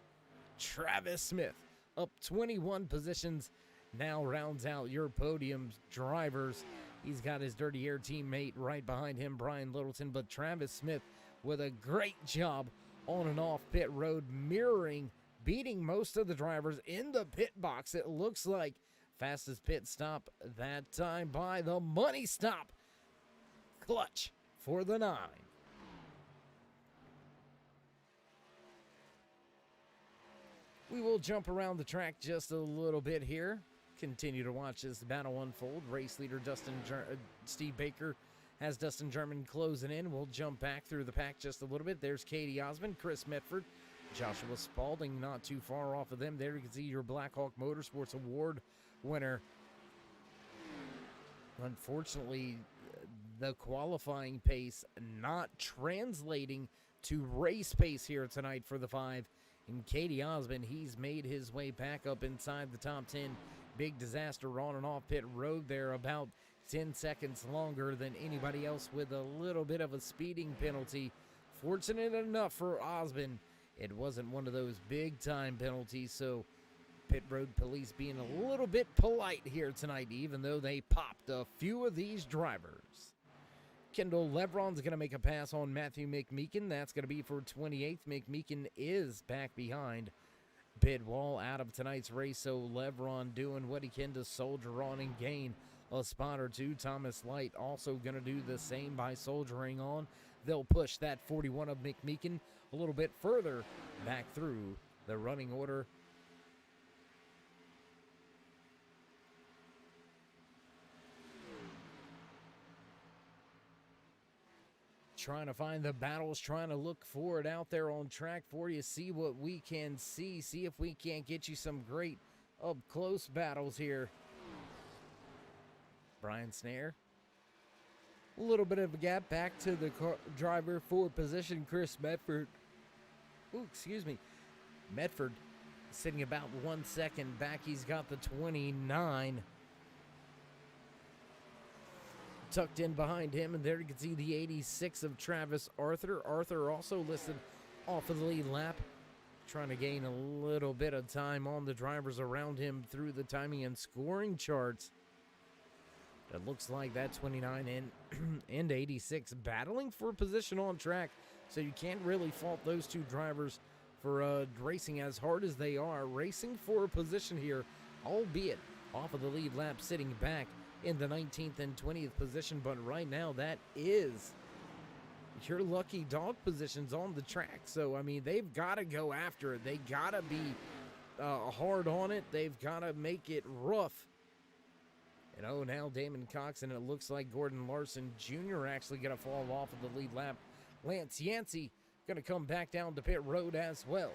S4: Travis Smith, up 21 positions. Now rounds out your podium drivers. He's got his Dirty Air teammate right behind him, Brian Littleton, but Travis Smith with a great job on and off pit road, mirroring, beating most of the drivers in the pit box. It looks like fastest pit stop that time by the money stop. Clutch for the 9. We will jump around the track just a little bit here. Continue to watch this battle unfold. Race leader Steve Baker has Dustin German closing in. We'll jump back through the pack just a little bit. There's Katie Osmond, Chris Medford, Joshua Spalding not too far off of them. There you can see your Blackhawk Motorsports Award winner. Unfortunately, the qualifying pace not translating to race pace here tonight for the 5. And Katie Osmond, he's made his way back up inside the top 10. Big disaster on and off pit road there, about 10 seconds longer than anybody else with a little bit of a speeding penalty. Fortunate enough for Osmond, it wasn't one of those big time penalties, so pit road police being a little bit polite here tonight, even though they popped a few of these drivers. Kendall Lebron's going to make a pass on Matthew McMeekin. That's going to be for 28th. McMeekin is back behind Bidwell out of tonight's race, so Lebron doing what he can to soldier on and gain a spot or two. Thomas Light also going to do the same by soldiering on. They'll push that 41 of McMeekin a little bit further back through the running order. Trying to find the battles, trying to look for it out there on track for you, see what we can see if we can't get you some great up-close battles here. Brian Snare. A little bit of a gap back to the driver for position, Chris Medford. Ooh, excuse me. Medford sitting about 1 second back. He's got the 29. Tucked in behind him, and there you can see the 86 of Travis Arthur. Arthur also listed off of the lead lap, trying to gain a little bit of time on the drivers around him through the timing and scoring charts. It looks like that 29 and 86 battling for position on track, so you can't really fault those two drivers for racing as hard as they are, racing for a position here, albeit off of the lead lap, sitting back in the 19th and 20th position. But right now, that is your lucky dog positions on the track. So, I mean, they've got to go after it. They got to be hard on it. They've got to make it rough. And oh, now Damon Cox, and it looks like Gordon Larson Jr. actually going to fall off of the lead lap. Lance Yancey going to come back down to pit road as well.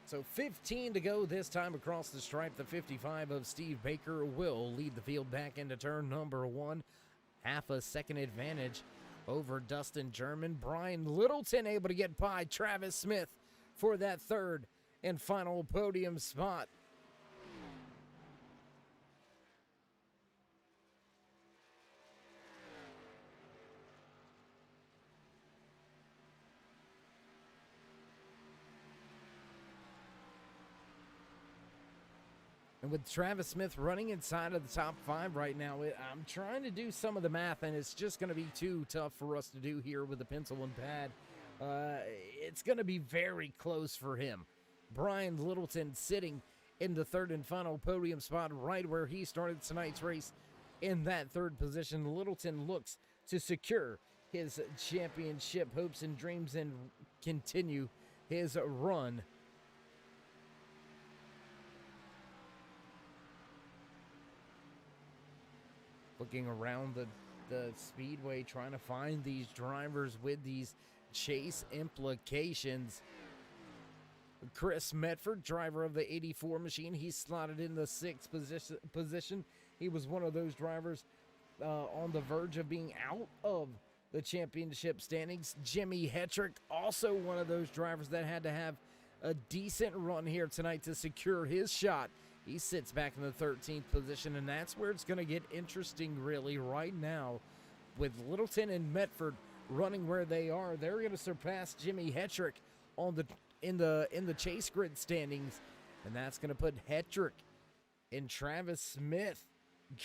S4: So 15 to go this time across the stripe. The 55 of Steve Baker will lead the field back into turn number 1. Half a second advantage over Dustin German. Brian Littleton able to get by Travis Smith for that third and final podium spot. And with Travis Smith running inside of the top 5 right now, I'm trying to do some of the math, and it's just going to be too tough for us to do here with the pencil and pad. It's going to be very close for him. Brian Littleton sitting in the third and final podium spot right where he started tonight's race in that third position. Littleton looks to secure his championship hopes and dreams and continue his run. Looking around the speedway, trying to find these drivers with these chase implications. Chris Medford, driver of the 84 machine, he's slotted in the 6th position. He was one of those drivers on the verge of being out of the championship standings. Jimmy Hetrick, also one of those drivers that had to have a decent run here tonight to secure his shot. He sits back in the 13th position, and that's where it's going to get interesting really right now. With Littleton and Medford running where they are, they're going to surpass Jimmy Hetrick on in the chase grid standings, and that's going to put Hetrick and Travis Smith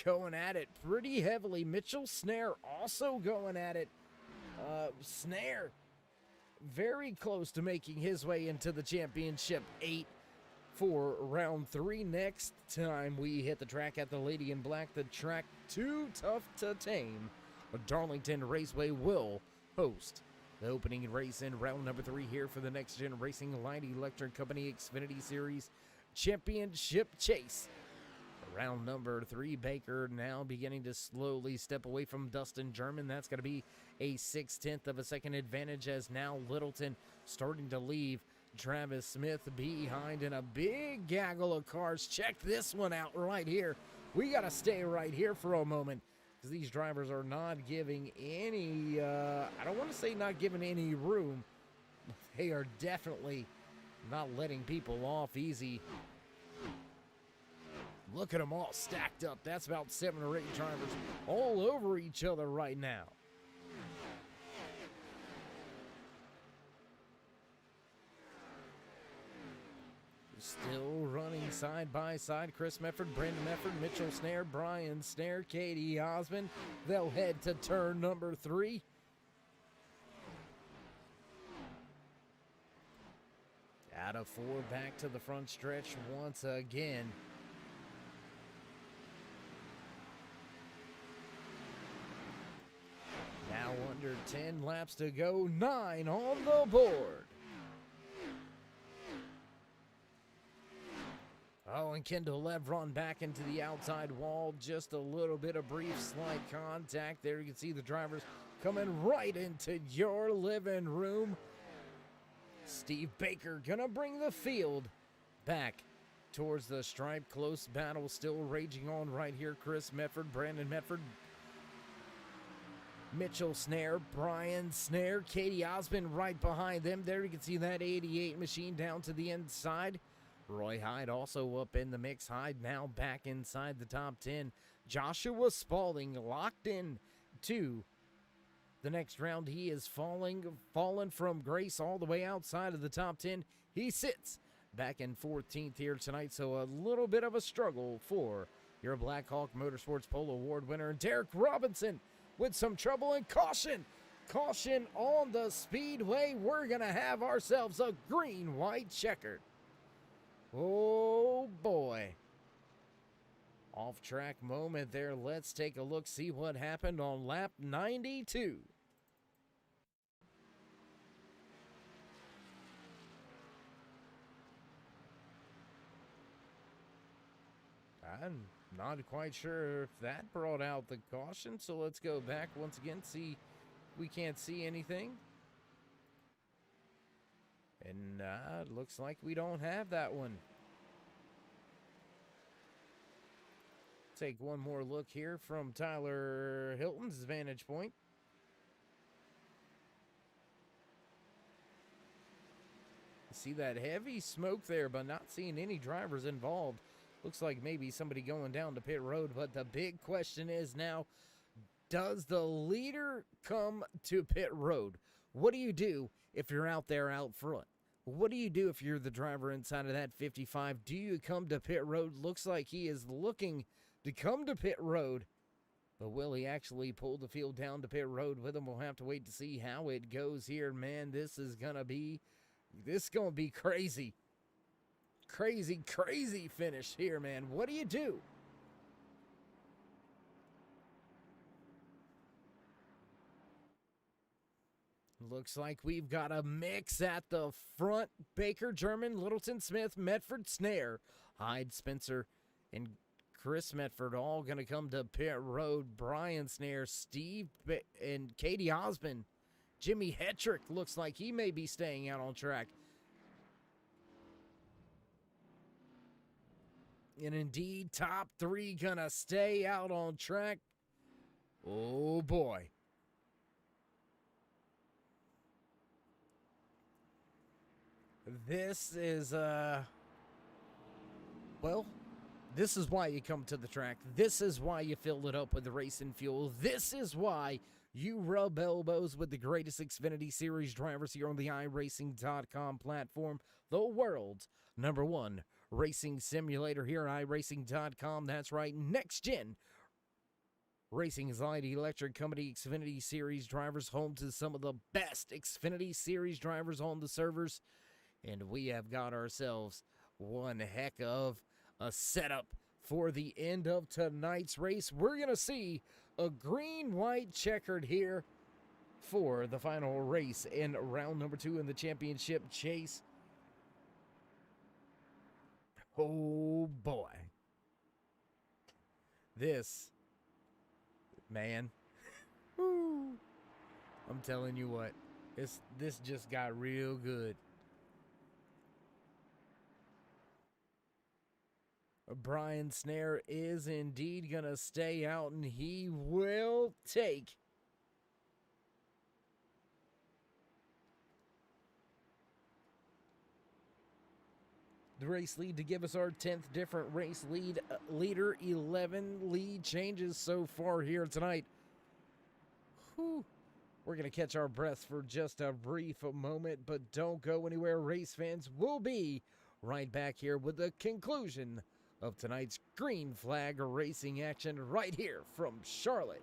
S4: going at it pretty heavily. Mitchell Snare also going at it. Snare very close to making his way into the championship 8 for round 3. Next time we hit the track at the Lady in Black, the track too tough to tame, Darlington Raceway will host the opening race in round number 3 here for the Next Gen Racing Light Electric Company Xfinity Series Championship Chase. Round number 3, Baker now beginning to slowly step away from Dustin German. That's going to be a 6/10 of a second advantage, as now Littleton starting to leave Travis Smith behind in a big gaggle of cars. Check this one out right here. We got to stay right here for a moment, because these drivers are not giving any, I don't want to say not giving any room. They are definitely not letting people off easy. Look at them all stacked up. That's about 7 or 8 drivers all over each other right now. Still running side by side. Chris Mefford, Brandon Mefford, Mitchell Snare, Brian Snare, Katie Osmond. They'll head to turn number 3. Out of 4, back to the front stretch once again. Now under 10 laps to go, 9 on the board. Oh, and Kendall Levron back into the outside wall. Just a little bit of brief slight contact. There you can see the drivers coming right into your living room. Steve Baker gonna bring the field back towards the stripe. Close battle still raging on right here. Chris Mefford, Brandon Mefford, Mitchell Snare, Brian Snare, Katie Osmond right behind them. There you can see that 88 machine down to the inside. Roy Hyde also up in the mix. Hyde now back inside the top 10. Joshua Spalding locked in to the next round. He is fallen from grace all the way outside of the top 10. He sits back in 14th here tonight, so a little bit of a struggle for your Black Hawk Motorsports Pole Award winner. Derek Robinson with some trouble and caution. Caution on the speedway. We're going to have ourselves a green-white checkered. Oh, boy. Off-track moment there. Let's take a look, see what happened on lap 92. I'm not quite sure if that brought out the caution, so let's go back once again, see. We can't see anything. And it looks like we don't have that one. Take one more look here from Tyler Hilton's vantage point. See that heavy smoke there, but not seeing any drivers involved. Looks like maybe somebody going down to pit road, but the big question is now, does the leader come to pit road? What do you do if you're out there out front? What do you do if you're the driver inside of that 55? Do you come to pit road? Looks like he is looking to come to pit road, but will he actually pull the field down to pit road with him? We'll have to wait to see how it goes here. Man, this is gonna be crazy. Crazy finish here, man. What do you do? Looks like we've got a mix at the front. Baker, German, Littleton, Smith, Medford, Snare, Hyde, Spencer, and Chris Medford all going to come to pit road. Brian Snare, Steve, and Katie Osmond. Jimmy Hetrick looks like he may be staying out on track. And indeed, top 3 going to stay out on track. Oh, boy. This is, well, this is why you come to the track. This is why you fill it up with the racing fuel. This is why you rub elbows with the greatest Xfinity Series drivers here on the iRacing.com platform, the world's #1 racing simulator here at iRacing.com. That's right, NEXTGEN Racing's light electric company, Xfinity Series drivers, home to some of the best Xfinity Series drivers on the servers. And we have got ourselves one heck of a setup for the end of tonight's race. We're going to see a green-white checkered here for the final race in round number 2 in the championship chase. Oh, boy. This, man, woo, I'm telling you what, this just got real good. Brian Snare is indeed going to stay out, and he will take the race lead to give us our 10th different race leader. 11 lead changes so far here tonight. Whew. We're going to catch our breaths for just a brief moment, but don't go anywhere, race fans. We'll be right back here with the conclusion of tonight's green flag racing action right here from Charlotte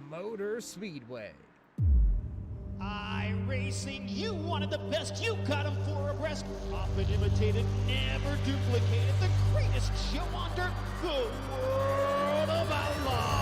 S4: Motor Speedway.
S7: iRacing, you wanted the best, you got them 4 abreast. Often imitated, never duplicated. The greatest show on dirt, the World of Outlaws.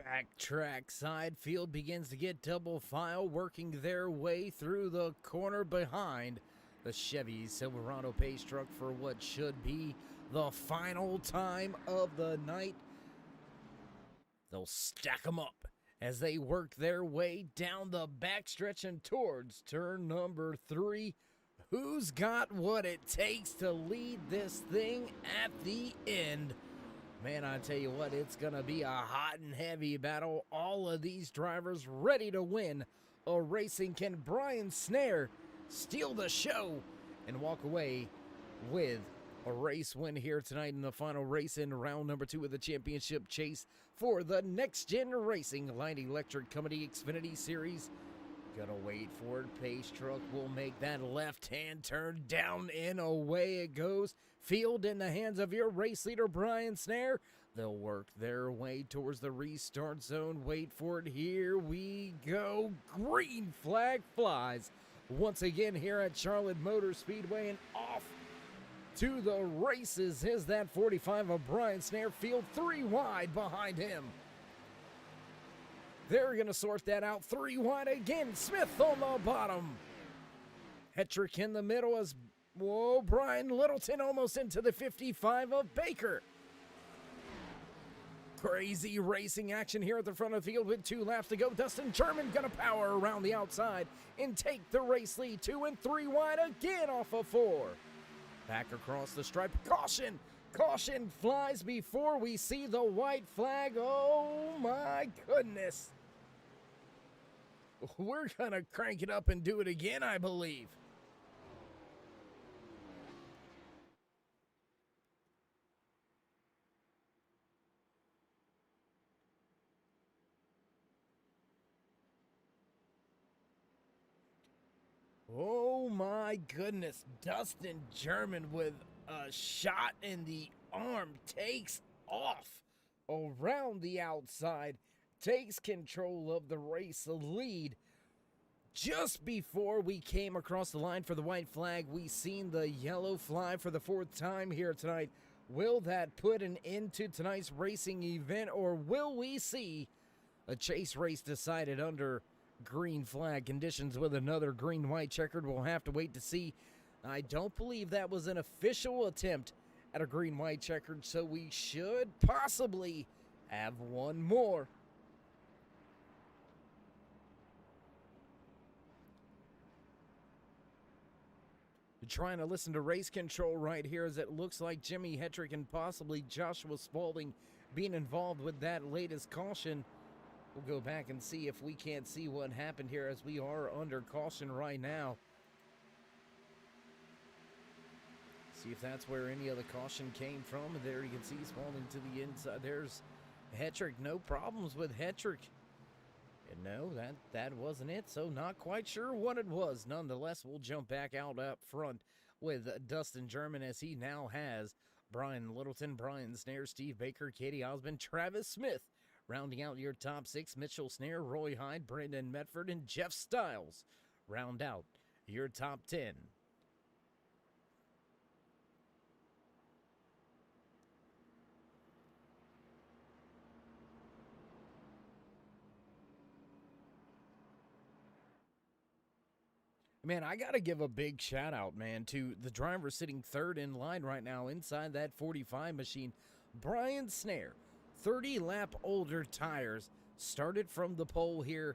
S4: Backtrack side field begins to get double file, working their way through the corner behind the Chevy Silverado pace truck for what should be the final time of the night. They'll stack them up as they work their way down the backstretch and towards turn number 3. Who's got what it takes to lead this thing at the end? Man, I tell you what, it's going to be a hot and heavy battle. All of these drivers ready to win a racing. Can Brian Snare steal the show and walk away with a race win here tonight in the final race in round number 2 of the championship chase for the NEXTGEN Racing Light Electric Company Xfinity Series? Gonna wait for it. Pace truck will make that left-hand turn down and away it goes. Field in the hands of your race leader, Brian Snare. They'll work their way towards the restart zone. Wait for it. Here we go. Green flag flies once again here at Charlotte Motor Speedway, and off to the races is that 45 of Brian Snare. Field 3 wide behind him. They're going to sort that out. 3 wide again. Smith on the bottom. Hetrick in the middle as, whoa, Brian Littleton almost into the 55 of Baker. Crazy racing action here at the front of the field with 2 laps to go. Dustin German going to power around the outside and take the race lead. 2 and 3 wide again off of 4. Back across the stripe. Caution! Caution flies before we see the white flag. Oh my goodness. We're going to crank it up and do it again, I believe. Oh my goodness. Dustin German with a shot in the arm takes off around the outside, takes control of the race lead. Just before we came across the line for the white flag, we seen the yellow fly for the 4th time here tonight. Will that put an end to tonight's racing event, or will we see a chase race decided under green flag conditions with another green-white checkered? We'll have to wait to see. I don't believe that was an official attempt at a green-white checkered, so we should possibly have one more. Trying to listen to race control right here as it looks like Jimmy Hetrick and possibly Joshua Spalding being involved with that latest caution. We'll go back and see if we can't see what happened here, as we are under caution right now. See if that's where any of the caution came from. There you can see Spalding to the inside. There's Hetrick. No problems with Hetrick. And no, that wasn't it, so not quite sure what it was. Nonetheless, we'll jump back out up front with Dustin German as he now has Brian Littleton, Brian Snare, Steve Baker, Katie Osmond, Travis Smith. Rounding out your top 6, Mitchell Snare, Roy Hyde, Brandon Medford, and Jeff Stiles. Round out your top 10. Man, I got to give a big shout out, man, to the driver sitting third in line right now inside that 45 machine, Brian Snare. 30 lap older tires, started from the pole here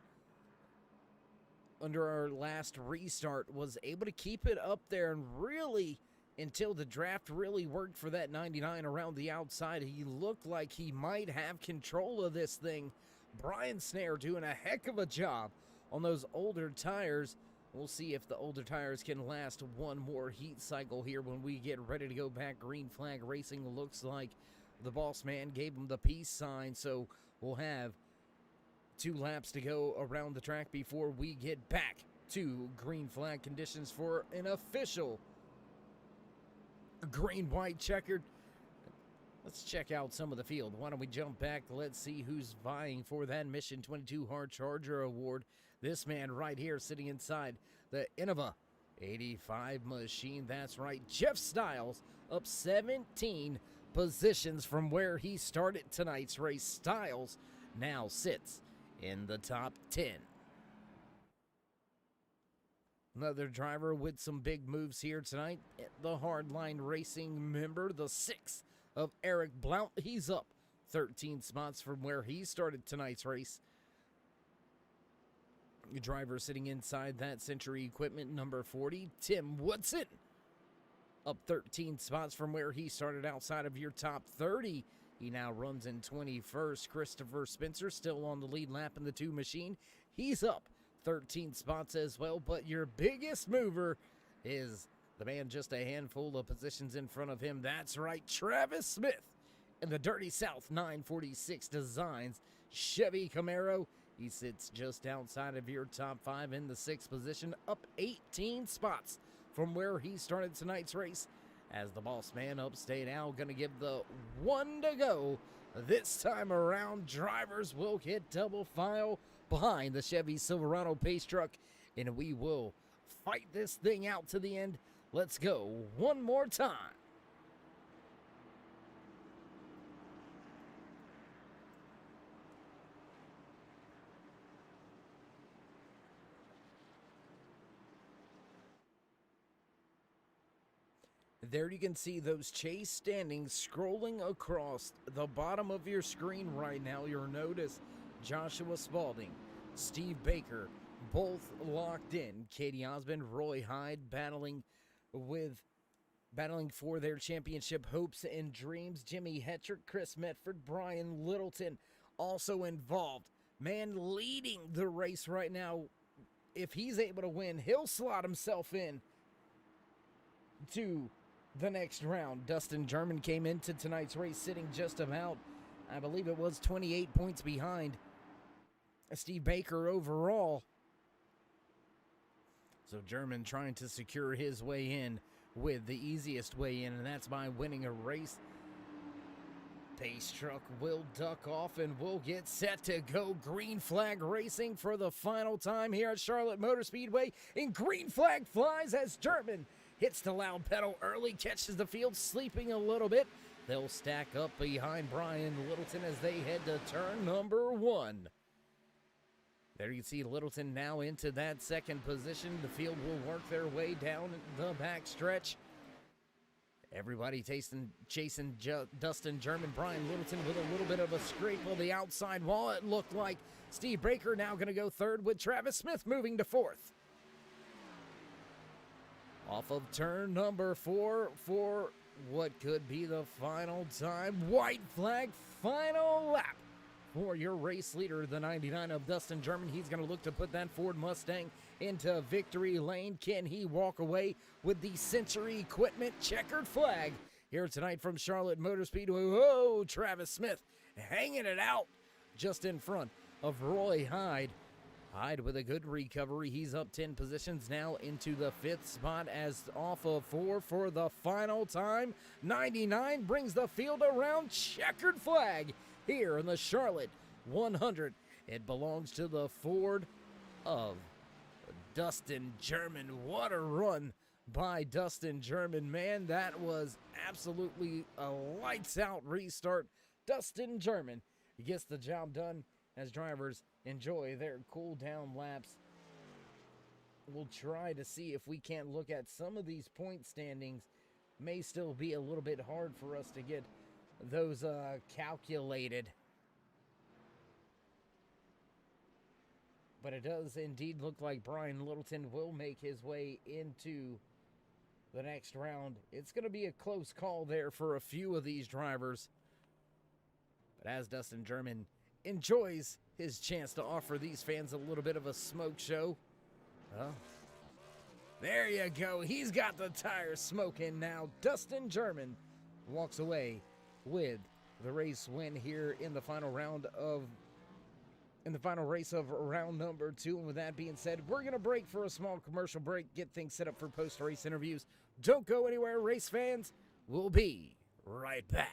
S4: under our last restart, was able to keep it up there and really, until the draft really worked for that 99 around the outside, he looked like he might have control of this thing. Brian Snare doing a heck of a job on those older tires. We'll see if the older tires can last one more heat cycle here when we get ready to go back. Green flag racing looks like the boss man gave him the peace sign, so we'll have 2 laps to go around the track before we get back to green flag conditions for an official green-white checkered. Let's check out some of the field. Why don't we jump back? Let's see who's vying for that Mission 22 Hard Charger Award. This man right here sitting inside the Innova 85 machine. That's right, Jeff Stiles, up 17 positions from where he started tonight's race. Stiles now sits in the top 10. Another driver with some big moves here tonight. The Hardline Racing member, the 6th of Eric Blount. He's up 13 spots from where he started tonight's race. Driver sitting inside that Century Equipment number 40, Tim Woodson. Up 13 spots from where he started outside of your top 30. He now runs in 21st. Christopher Spencer still on the lead lap in the 2 machine. He's up 13 spots as well, but your biggest mover is the man just a handful of positions in front of him. That's right, Travis Smith in the Dirty South 946 Designs Chevy Camaro. He sits just outside of your top 5 in the 6th position, up 18 spots from where he started tonight's race. As the boss man upstate Al gonna give the 1 to go. This time around, drivers will get double file behind the Chevy Silverado pace truck, and we will fight this thing out to the end. Let's go one more time. There you can see those chase standings scrolling across the bottom of your screen right now. You'll notice Joshua Spalding, Steve Baker, both locked in. Katie Osmond, Roy Hyde battling for their championship hopes and dreams. Jimmy Hetrick, Chris Medford, Brian Littleton also involved. Man leading the race right now. If he's able to win, he'll slot himself in to the next round. Dustin German came into tonight's race sitting just about, I believe it was 28 points behind Steve Baker overall. So German trying to secure his way in with the easiest way in, and that's by winning a race. Pace truck will duck off and we'll get set to go. Green flag racing for the final time here at Charlotte Motor Speedway. And green flag flies as German hits the loud pedal early, catches the field sleeping a little bit. They'll stack up behind Brian Littleton as they head to turn number 1. There you see Littleton now into that 2nd position. The field will work their way down the back stretch. Everybody chasing Dustin German. Brian Littleton with a little bit of a scrape on the outside wall. It looked like Steve Baker now going to go 3rd with Travis Smith moving to 4th. Off of turn number 4 for what could be the final time. White flag, final lap for your race leader, the 99 of Dustin German. He's going to look to put that Ford Mustang into victory lane. Can he walk away with the Century Equipment checkered flag here tonight from Charlotte Motor Speedway? Whoa, Travis Smith hanging it out just in front of Roy Hyde. Hyde with a good recovery. He's up 10 positions now into the 5th spot as off of 4 for the final time. 99 brings the field around. Checkered flag here in the Charlotte 100. It belongs to the Ford of Dustin German. What a run by Dustin German, man. That was absolutely a lights-out restart. Dustin German gets the job done as drivers enjoy their cool-down laps. We'll try to see if we can't look at some of these point standings. May still be a little bit hard for us to get those calculated. But it does indeed look like Brian Littleton will make his way into the next round. It's going to be a close call there for a few of these drivers. But as Dustin German enjoys his chance to offer these fans a little bit of a smoke show. Well, there you go. He's got the tires smoking now. Dustin German walks away with the race win here in the final race of round number 2. And with that being said, we're going to break for a small commercial break, get things set up for post-race interviews. Don't go anywhere, race fans. We'll be right back.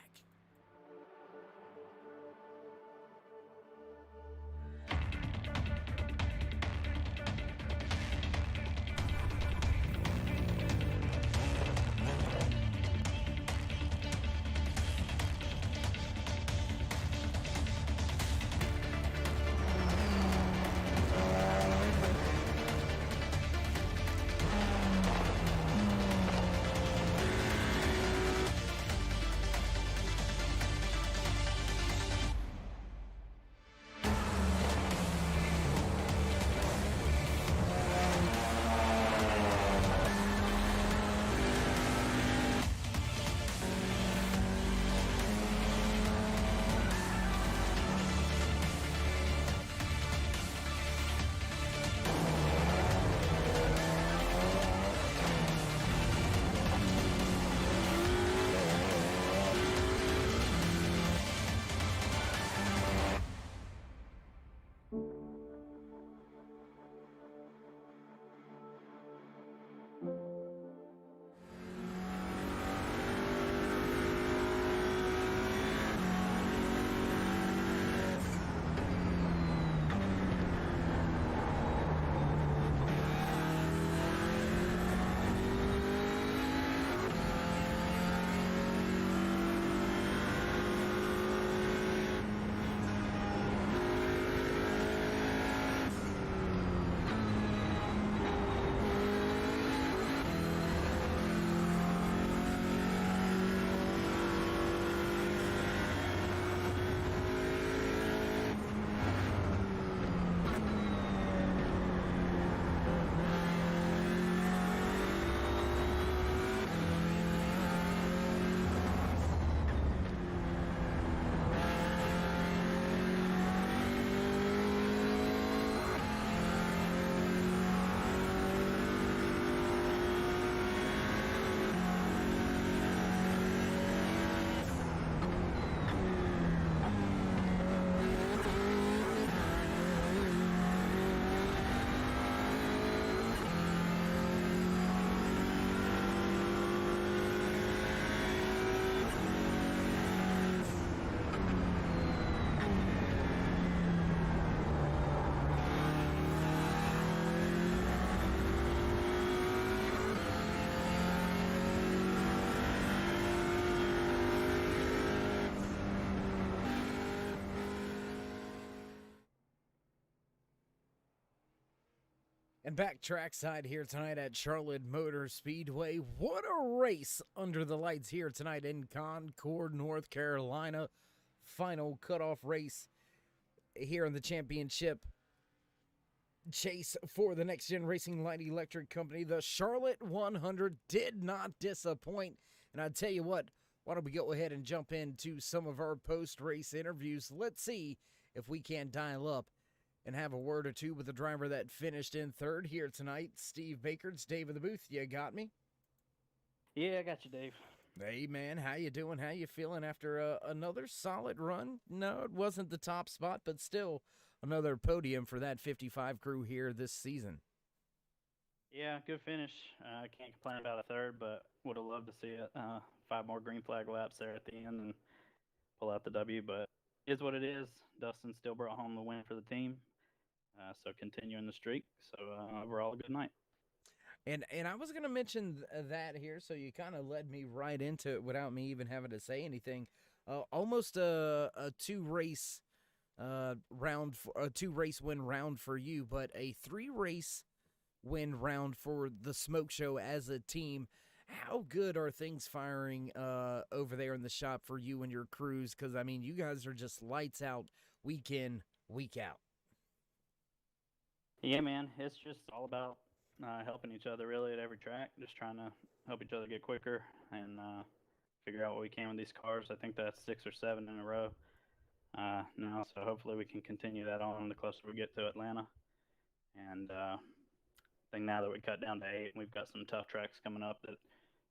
S4: And back trackside here tonight at Charlotte Motor Speedway. What a race under the lights here tonight in Concord, North Carolina. Final cutoff race here in the championship chase for the Next Gen Racing Light Electric Company. The Charlotte 100 did not disappoint. And I tell you what, why don't we go ahead and jump into some of our post-race interviews. Let's see if we can dial up and have a word or two with the driver that finished in third here tonight, Steve Baker. It's Dave in the booth. You got me?
S8: Yeah, I got you, Dave.
S4: Hey, man, how you doing? How you feeling after another solid run? No, it wasn't the top spot, but still another podium for that 55 crew here this season.
S8: Yeah, good finish. I can't complain about a third, but would have loved to see it. 5 more green flag laps there at the end and pull out the W. But it is what it is. Dustin still brought home the win for the team, so continuing the streak. So overall, a good night.
S4: And I was going to mention that here, so you kind of led me right into it without me even having to say anything. Almost a 2-race round, a 2-race win round for you, but a 3-race win round for the Smoke Show as a team. How good are things firing over there in the shop for you and your crews? Because, I mean, you guys are just lights out week in, week out.
S8: Yeah, man, it's just all about helping each other really at every track, just trying to help each other get quicker and figure out what we can with these cars. I think that's 6 or 7 in a row now, so hopefully we can continue that on the closer we get to Atlanta. And I think now that we cut down to 8, we've got some tough tracks coming up that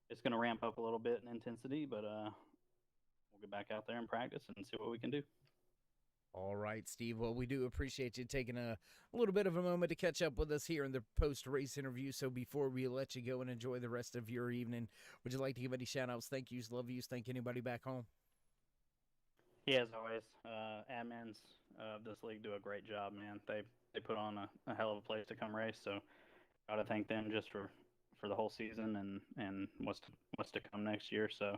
S8: it's going to ramp up a little bit in intensity, but we'll get back out there and practice and see what we can do.
S4: All right, Steve. Well, we do appreciate you taking a little bit of a moment to catch up with us here in the post-race interview. So before we let you go and enjoy the rest of your evening, would you like to give any shout-outs, thank yous, love yous, thank anybody back home?
S8: Yeah, as always, admins of this league do a great job, man. They put on a hell of a place to come race, so got to thank them just for the whole season and what's to come next year. So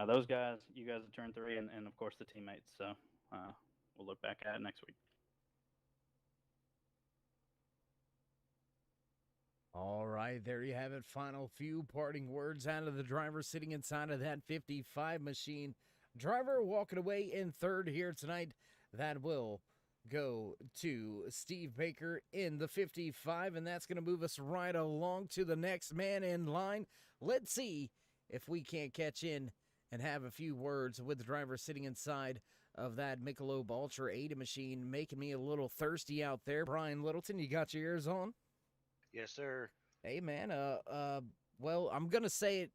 S8: those guys, you guys have turned 3, and of course the teammates. So we'll look back at it next week.
S4: All right, there you have it. Final few parting words out of the driver sitting inside of that 55 machine. Driver walking away in third here tonight. That will go to Steve Baker in the 55, and that's going to move us right along to the next man in line. Let's see if we can't catch in and have a few words with the driver sitting inside of that Michelob Ultra 80 machine, making me a little thirsty out there. Brian Littleton, you got your ears on?
S9: Yes, sir.
S4: Hey, man, well, I'm going to say it,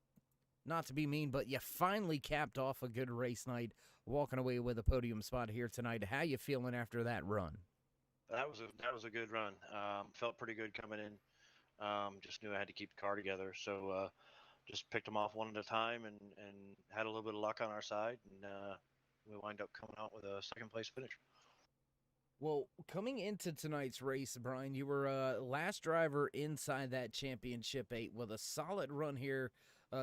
S4: not to be mean, but you finally capped off a good race night, walking away with a podium spot here tonight. How you feeling after that run?
S9: That was a good run. Felt pretty good coming in. Just knew I had to keep the car together, so just picked them off one at a time and had a little bit of luck on our side, and we wind up coming out with a second place finish.
S4: Well, coming into tonight's race, Brian, you were last driver inside that championship 8 with a solid run here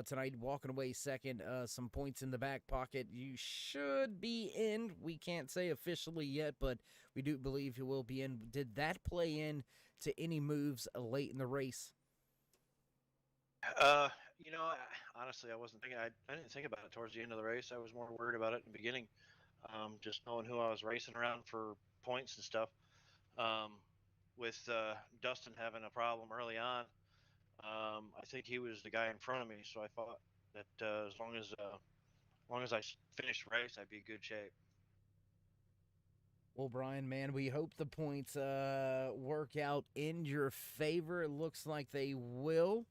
S4: tonight, walking away second, some points in the back pocket. You should be in. We can't say officially yet, but we do believe you will be in. Did that play in to any moves late in the race?
S9: Honestly, I wasn't thinking. I didn't think about it towards the end of the race. I was more worried about it in the beginning, just knowing who I was racing around for points and stuff. With Dustin having a problem early on, I think he was the guy in front of me. So I thought that as long as I finished the race, I'd be in good shape.
S4: Well, Brian, man, we hope the points work out in your favor. It looks like they will.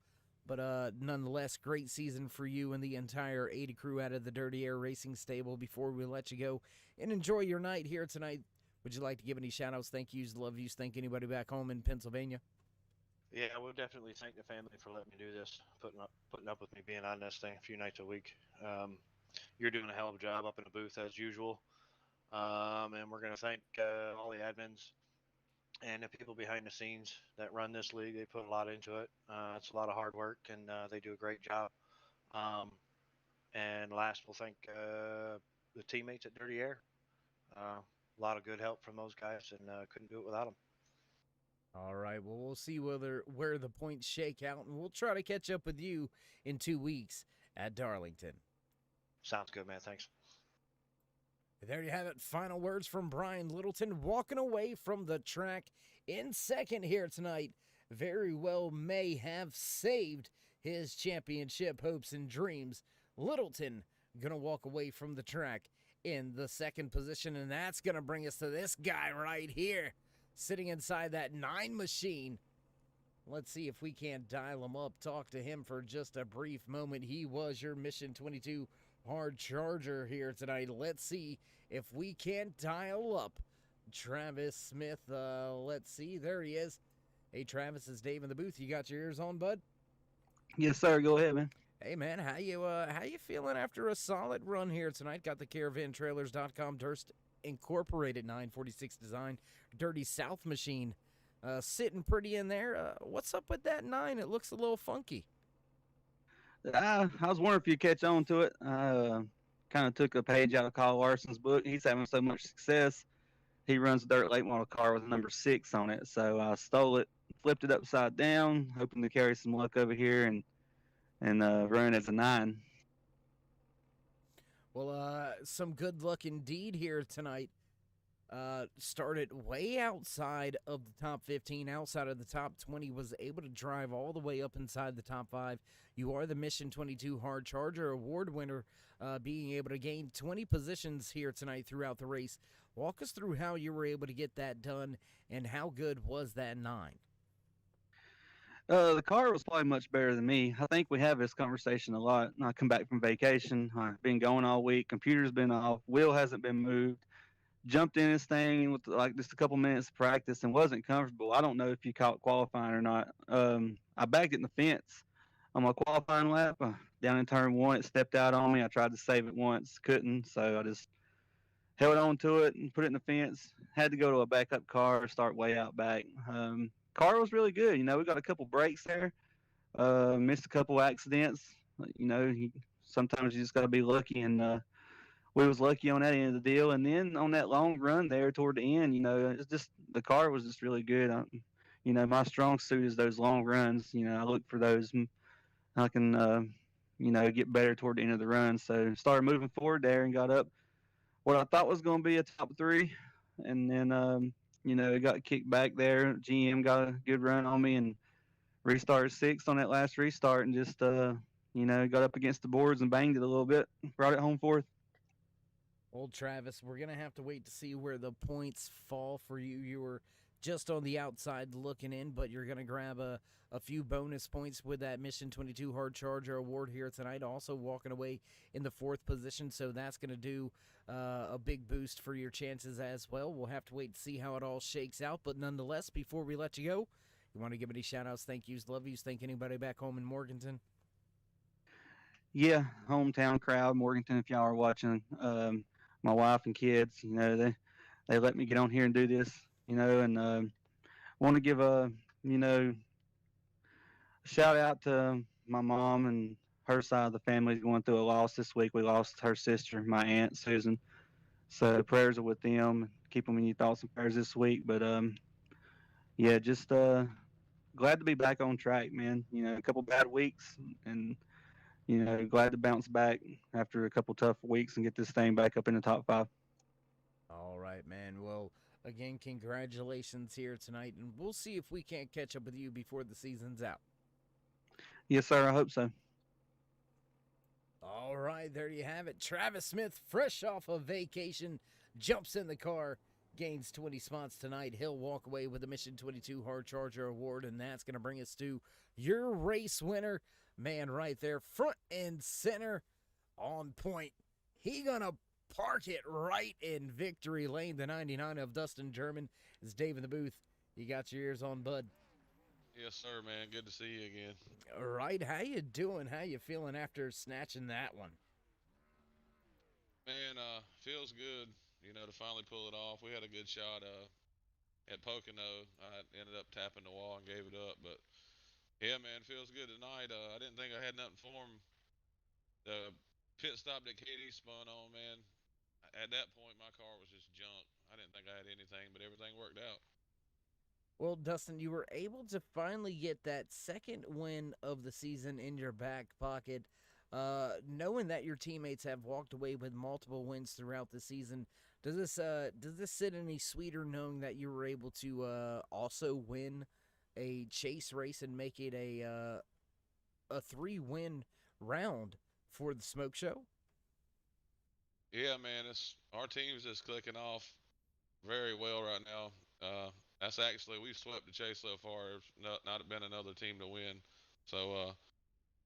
S4: But nonetheless, great season for you and the entire 80 crew out of the Dirty Air Racing stable. Before we let you go and enjoy your night here tonight, would you like to give any shout-outs, thank yous, love yous, thank anybody back home in Pennsylvania?
S9: Yeah, I would definitely thank the family for letting me do this, putting up with me being on this thing a few nights a week. You're doing a hell of a job up in the booth as usual. And we're going to thank all the admins and the people behind the scenes that run this league. They put a lot into it. It's a lot of hard work, and they do a great job. And last, we'll thank the teammates at Dirty Air. A lot of good help from those guys, and couldn't do it without them.
S4: All right, well, we'll see where the points shake out, and we'll try to catch up with you in 2 weeks at Darlington.
S9: Sounds good, man. Thanks.
S4: There you have it. Final words from Brian Littleton, walking away from the track in second here tonight. Very well may have saved his championship hopes and dreams. Littleton going to walk away from the track in the second position, and that's going to bring us to this guy right here, sitting inside that 9 machine. Let's see if we can't dial him up, talk to him for just a brief moment. He was your Mission 22 hard charger here tonight. Let's see if we can't dial up Travis Smith. Let's see. There he is. Hey, Travis, it's Dave in the booth. You got your ears on, bud?
S10: Yes, sir. Go ahead, man.
S4: Hey, man, how you feeling after a solid run here tonight? Got the CaravanTrailers.com Durst Incorporated 946 design Dirty South machine sitting pretty in there. What's up with that 9? It looks a little funky.
S10: I was wondering if you catch on to it. I kind of took a page out of Kyle Larson's book. He's having so much success. He runs a dirt late model car with a number 6 on it. So I stole it, flipped it upside down, hoping to carry some luck over here and run as a 9.
S4: Well, some good luck indeed here tonight. Started way outside of the top 15, outside of the top 20, was able to drive all the way up inside the top 5. You are the Mission 22 Hard Charger Award winner, being able to gain 20 positions here tonight throughout the race. Walk us through how you were able to get that done and how good was that 9?
S10: The car was probably much better than me. I think we have this conversation a lot. I come back from vacation. I've been going all week. Computer's been off. Wheel hasn't been moved. Jumped in this thing with like just a couple minutes of practice and wasn't comfortable. I don't know if you caught qualifying or not. I backed it in the fence on my qualifying lap. Down in turn 1, it stepped out on me. I tried to save it once, couldn't. So I just held on to it and put it in the fence. Had to go to a backup car, start way out back. Car was really good. We got a couple breaks there. Missed a couple accidents. Sometimes you just got to be lucky, and we was lucky on that end of the deal. And then on that long run there toward the end, it's just the car was just really good. My strong suit is those long runs. I look for those. I can, get better toward the end of the run. So started moving forward there and got up what I thought was going to be a top 3, and then it got kicked back there. GM got a good run on me and restarted 6th on that last restart, and just got up against the boards and banged it a little bit, brought it home 4th.
S4: Old Travis, we're going to have to wait to see where the points fall for you. You were just on the outside looking in, but you're going to grab a few bonus points with that Mission 22 Hard Charger Award here tonight, also walking away in the 4th position, so that's going to do a big boost for your chances as well. We'll have to wait to see how it all shakes out, but nonetheless, before we let you go, you want to give any shout-outs, thank yous, love yous, thank anybody back home in Morganton?
S10: Yeah, hometown crowd, Morganton, if y'all are watching. My wife and kids, they let me get on here and do this, and want to give a, shout out to my mom and her side of the family going through a loss this week. We lost her sister, my aunt Susan. So prayers are with them. Keep them in your thoughts and prayers this week. But yeah, just glad to be back on track, man. A couple bad weeks, and glad to bounce back after a couple tough weeks and get this thing back up in the top 5.
S4: All right, man. Well, again, congratulations here tonight, and we'll see if we can't catch up with you before the season's out.
S10: Yes, sir. I hope so.
S4: All right, there you have it. Travis Smith, fresh off of vacation, jumps in the car, gains 20 spots tonight. He'll walk away with the Mission 22 Hard Charger Award, and that's going to bring us to your race winner. Man, right there, front and center, on point. He going to park it right in victory lane. The 99 of Dustin German is Dave in the booth. You got your ears on, bud.
S11: Yes, sir, man. Good to see you again.
S4: All right, how you doing? How you feeling after snatching that one?
S11: Man, feels good, to finally pull it off. We had a good shot at Pocono. I ended up tapping the wall and gave it up, but yeah, man, feels good tonight. I didn't think I had nothing for him. The pit stop that Katie spun on, man, at that point, my car was just junk. I didn't think I had anything, but everything worked out.
S4: Well, Dustin, you were able to finally get that second win of the season in your back pocket. Knowing that your teammates have walked away with multiple wins throughout the season, does this sit any sweeter knowing that you were able to also win a chase race and make it a 3-win round for the Smoke Show?
S11: Yeah, man, our team's just clicking off very well right now. That's actually, we've swept the chase so far. There's not been another team to win. So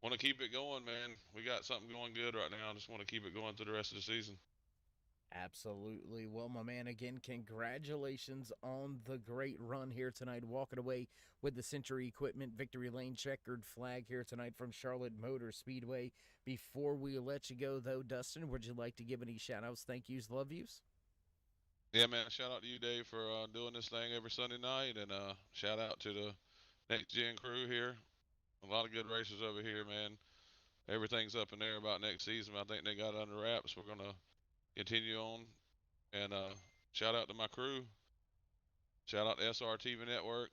S11: want to keep it going, man. We got something going good right now. Just want to keep it going through the rest of the season.
S4: Absolutely. Well, my man, again, congratulations on the great run here tonight, walking away with the Century Equipment Victory Lane checkered flag here tonight from Charlotte Motor Speedway. Before we let you go, though, Dustin, would you like to give any shout-outs, thank yous, love yous?
S11: Yeah, man. Shout out to you, Dave, for doing this thing every Sunday night, and shout out to the Next Gen crew here. A lot of good racers over here, man. Everything's up in there about next season. I think they got it under wraps. We're gonna continue on, and shout out to my crew. Shout out to SR TV Network,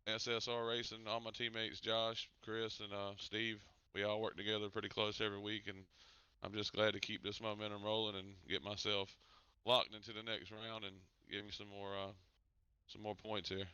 S11: SSR Racing, all my teammates, Josh, Chris, and Steve. We all work together pretty close every week, and I'm just glad to keep this momentum rolling and get myself locked into the next round and give me some more points here.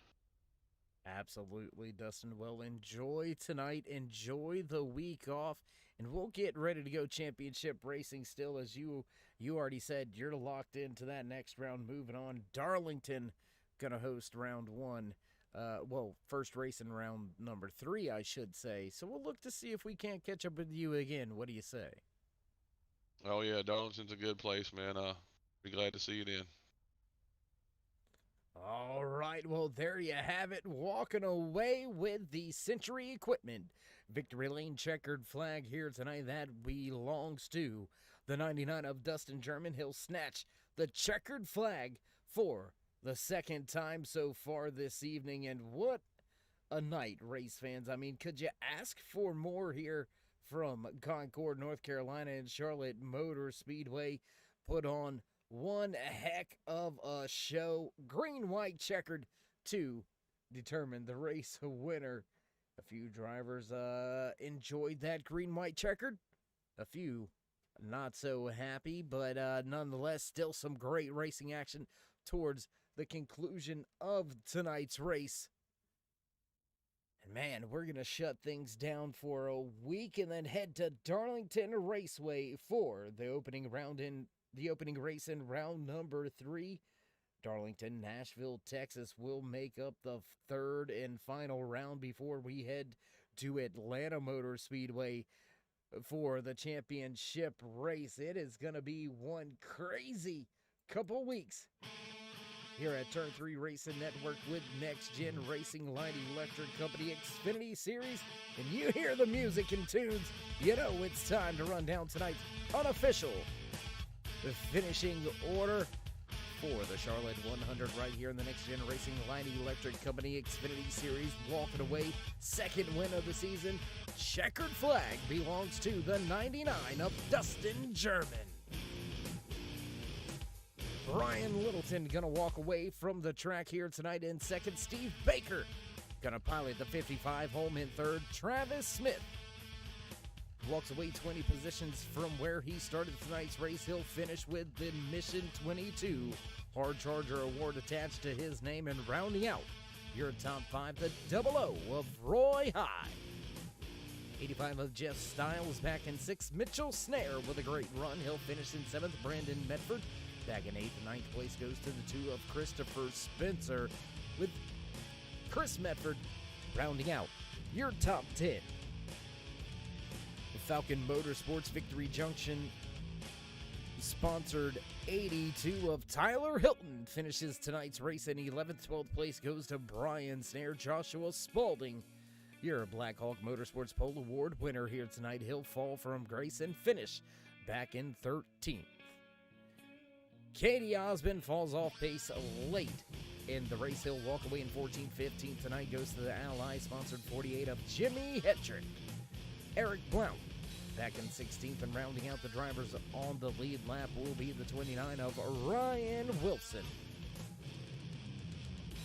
S4: Absolutely, Dustin. Well, enjoy tonight. Enjoy the week off. And we'll get ready to go championship racing still. As you already said, you're locked into that next round. Moving on, Darlington going to host round one. Well, first race in round number 3, I should say. So we'll look to see if we can't catch up with you again. What do you say?
S11: Oh yeah, Darlington's a good place, man. Be glad to see you then.
S4: All right, well, there you have it. Walking away with the Century Equipment Victory Lane checkered flag here tonight. That belongs to the 99 of Dustin German. He'll snatch the checkered flag for the second time so far this evening. And what a night, race fans. I mean, could you ask for more here from Concord, North Carolina, and Charlotte Motor Speedway? Put on one heck of a show. Green, white, checkered to determine the race winner. A few drivers enjoyed that green, white, checkered. A few not so happy, but nonetheless, still some great racing action towards the conclusion of tonight's race. And man, we're going to shut things down for a week and then head to Darlington Raceway for the opening race in round number 3. Darlington, Nashville, Texas will make up the third and final round before we head to Atlanta Motor Speedway for the championship race. It is going to be one crazy couple weeks here at Turn 3 Racing Network with Next Gen Racing Light Electric Company Xfinity Series. And you hear the music and tunes, you know it's time to run down tonight's unofficial finishing order for the Charlotte 100 right here in the Next Gen Racing Light Electric Company Xfinity Series. Walking away, second win of the season. Checkered flag belongs to the 99 of Dustin German. Brian Littleton gonna walk away from the track here tonight in second. Steve Baker gonna pilot the 55 home in third. Travis Smith walks away 20 positions from where he started tonight's race. He'll finish with the Mission 22 Hard Charger Award attached to his name. And rounding out your top 5, the 00 of Roy High. 85 of Jeff Stiles back in 6th. Mitchell Snare with a great run. He'll finish in 7th. Brandon Medford back in 8th. 9th place goes to the 2 of Christopher Spencer, with Chris Medford rounding out your top 10. The Falcon Motorsports Victory Junction sponsored 82 of Tyler Hilton finishes tonight's race in 11th. 12th place goes to Brian Snare. Joshua Spalding, your Black Hawk Motorsports Pole Award winner here tonight. He'll fall from grace and finish back in 13th. Katie Osmond falls off pace late in the race. He'll walk away in 14th. 15th tonight goes to the Ally sponsored 48 of Jimmy Hetrick. Eric Blount back in 16th, and rounding out the drivers on the lead lap will be the 29 of Ryan Wilson.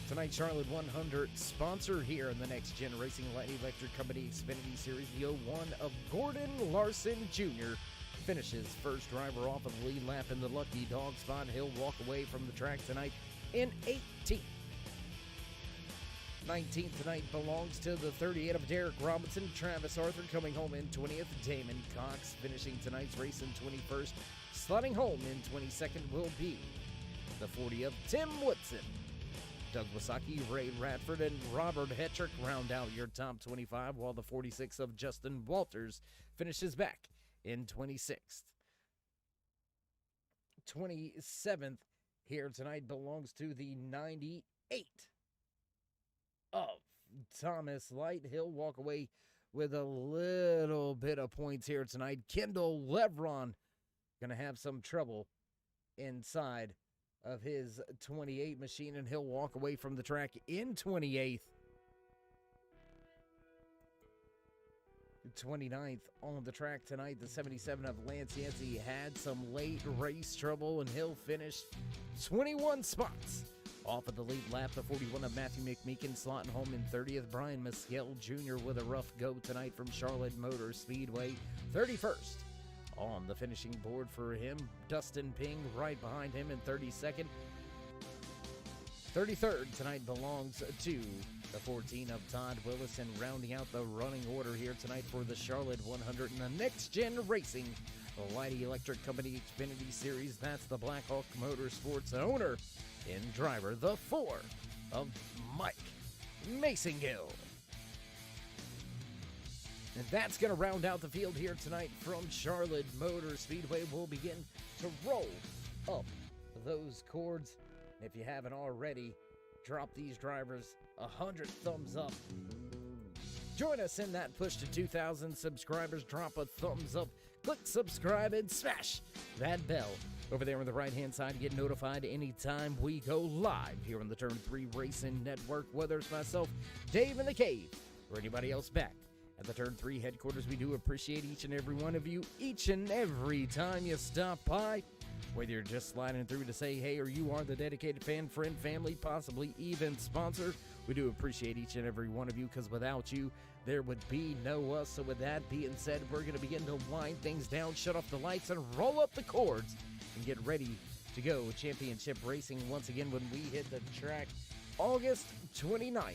S4: Tonight, Charlotte 100 sponsor here in the Next Gen Racing Light Electric Company Xfinity Series. The 01 of Gordon Larson Jr. finishes first driver off of the lead lap in the lucky dog spot. He'll walk away from the track tonight in 18th. 19th tonight belongs to the 38 of Derek Robinson. Travis Arthur coming home in 20th. Damon Cox finishing tonight's race in 21st. Sliding home in 22nd will be the 40 of Tim Woodson. Doug Wasaki, Ray Radford, and Robert Hetrick round out your top 25, while the 46 of Justin Walters finishes back in 26th. 27th here tonight belongs to the 98 of Thomas Light. He'll walk away with a little bit of points here tonight. Kendall Levron going to have some trouble inside of his 28 machine, and he'll walk away from the track in 28th. 29th on the track tonight, the 77 of Lance Yancey had some late race trouble, and he'll finish 21 spots off of the lead lap. The 41 of Matthew McMeekin slotting home in 30th. Brian Mescal Jr. with a rough go tonight from Charlotte Motor Speedway, 31st on the finishing board for him. Dustin Ping right behind him in 32nd. 33rd tonight belongs to the 14 of Todd Willis, and rounding out the running order here tonight for the Charlotte 100 and the Next Gen Racing L.E.C Electric Company Xfinity Series. That's the Blackhawk Motorsports owner and driver, the 4 of Mike Masingill. And that's going to round out the field here tonight from Charlotte Motor Speedway. We'll begin to roll up those cords. And if you haven't already, drop these drivers 100 thumbs up. Join us in that push to 2,000 subscribers. Drop a thumbs up, click subscribe, and smash that bell over there on the right-hand side to get notified anytime we go live here on the Turn 3 Racing Network. Whether it's myself, Dave in the Cave, or anybody else back at the Turn 3 headquarters, we do appreciate each and every one of you each and every time you stop by. Whether you're just sliding through to say hey, or you are the dedicated fan, friend, family, possibly even sponsor, we do appreciate each and every one of you, because without you, there would be no us. So with that being said, we're going to begin to wind things down, shut off the lights, and roll up the cords and get ready to go championship racing once again when we hit the track August 29th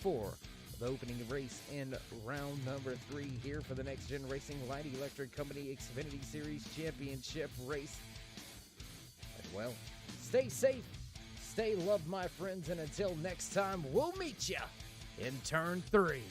S4: for the opening race in round number 3 here for the Next Gen Racing L.E.C Electric Company Xfinity Series Championship race. And well, stay safe, stay loved, my friends, and until next time, we'll meet ya in Turn 3.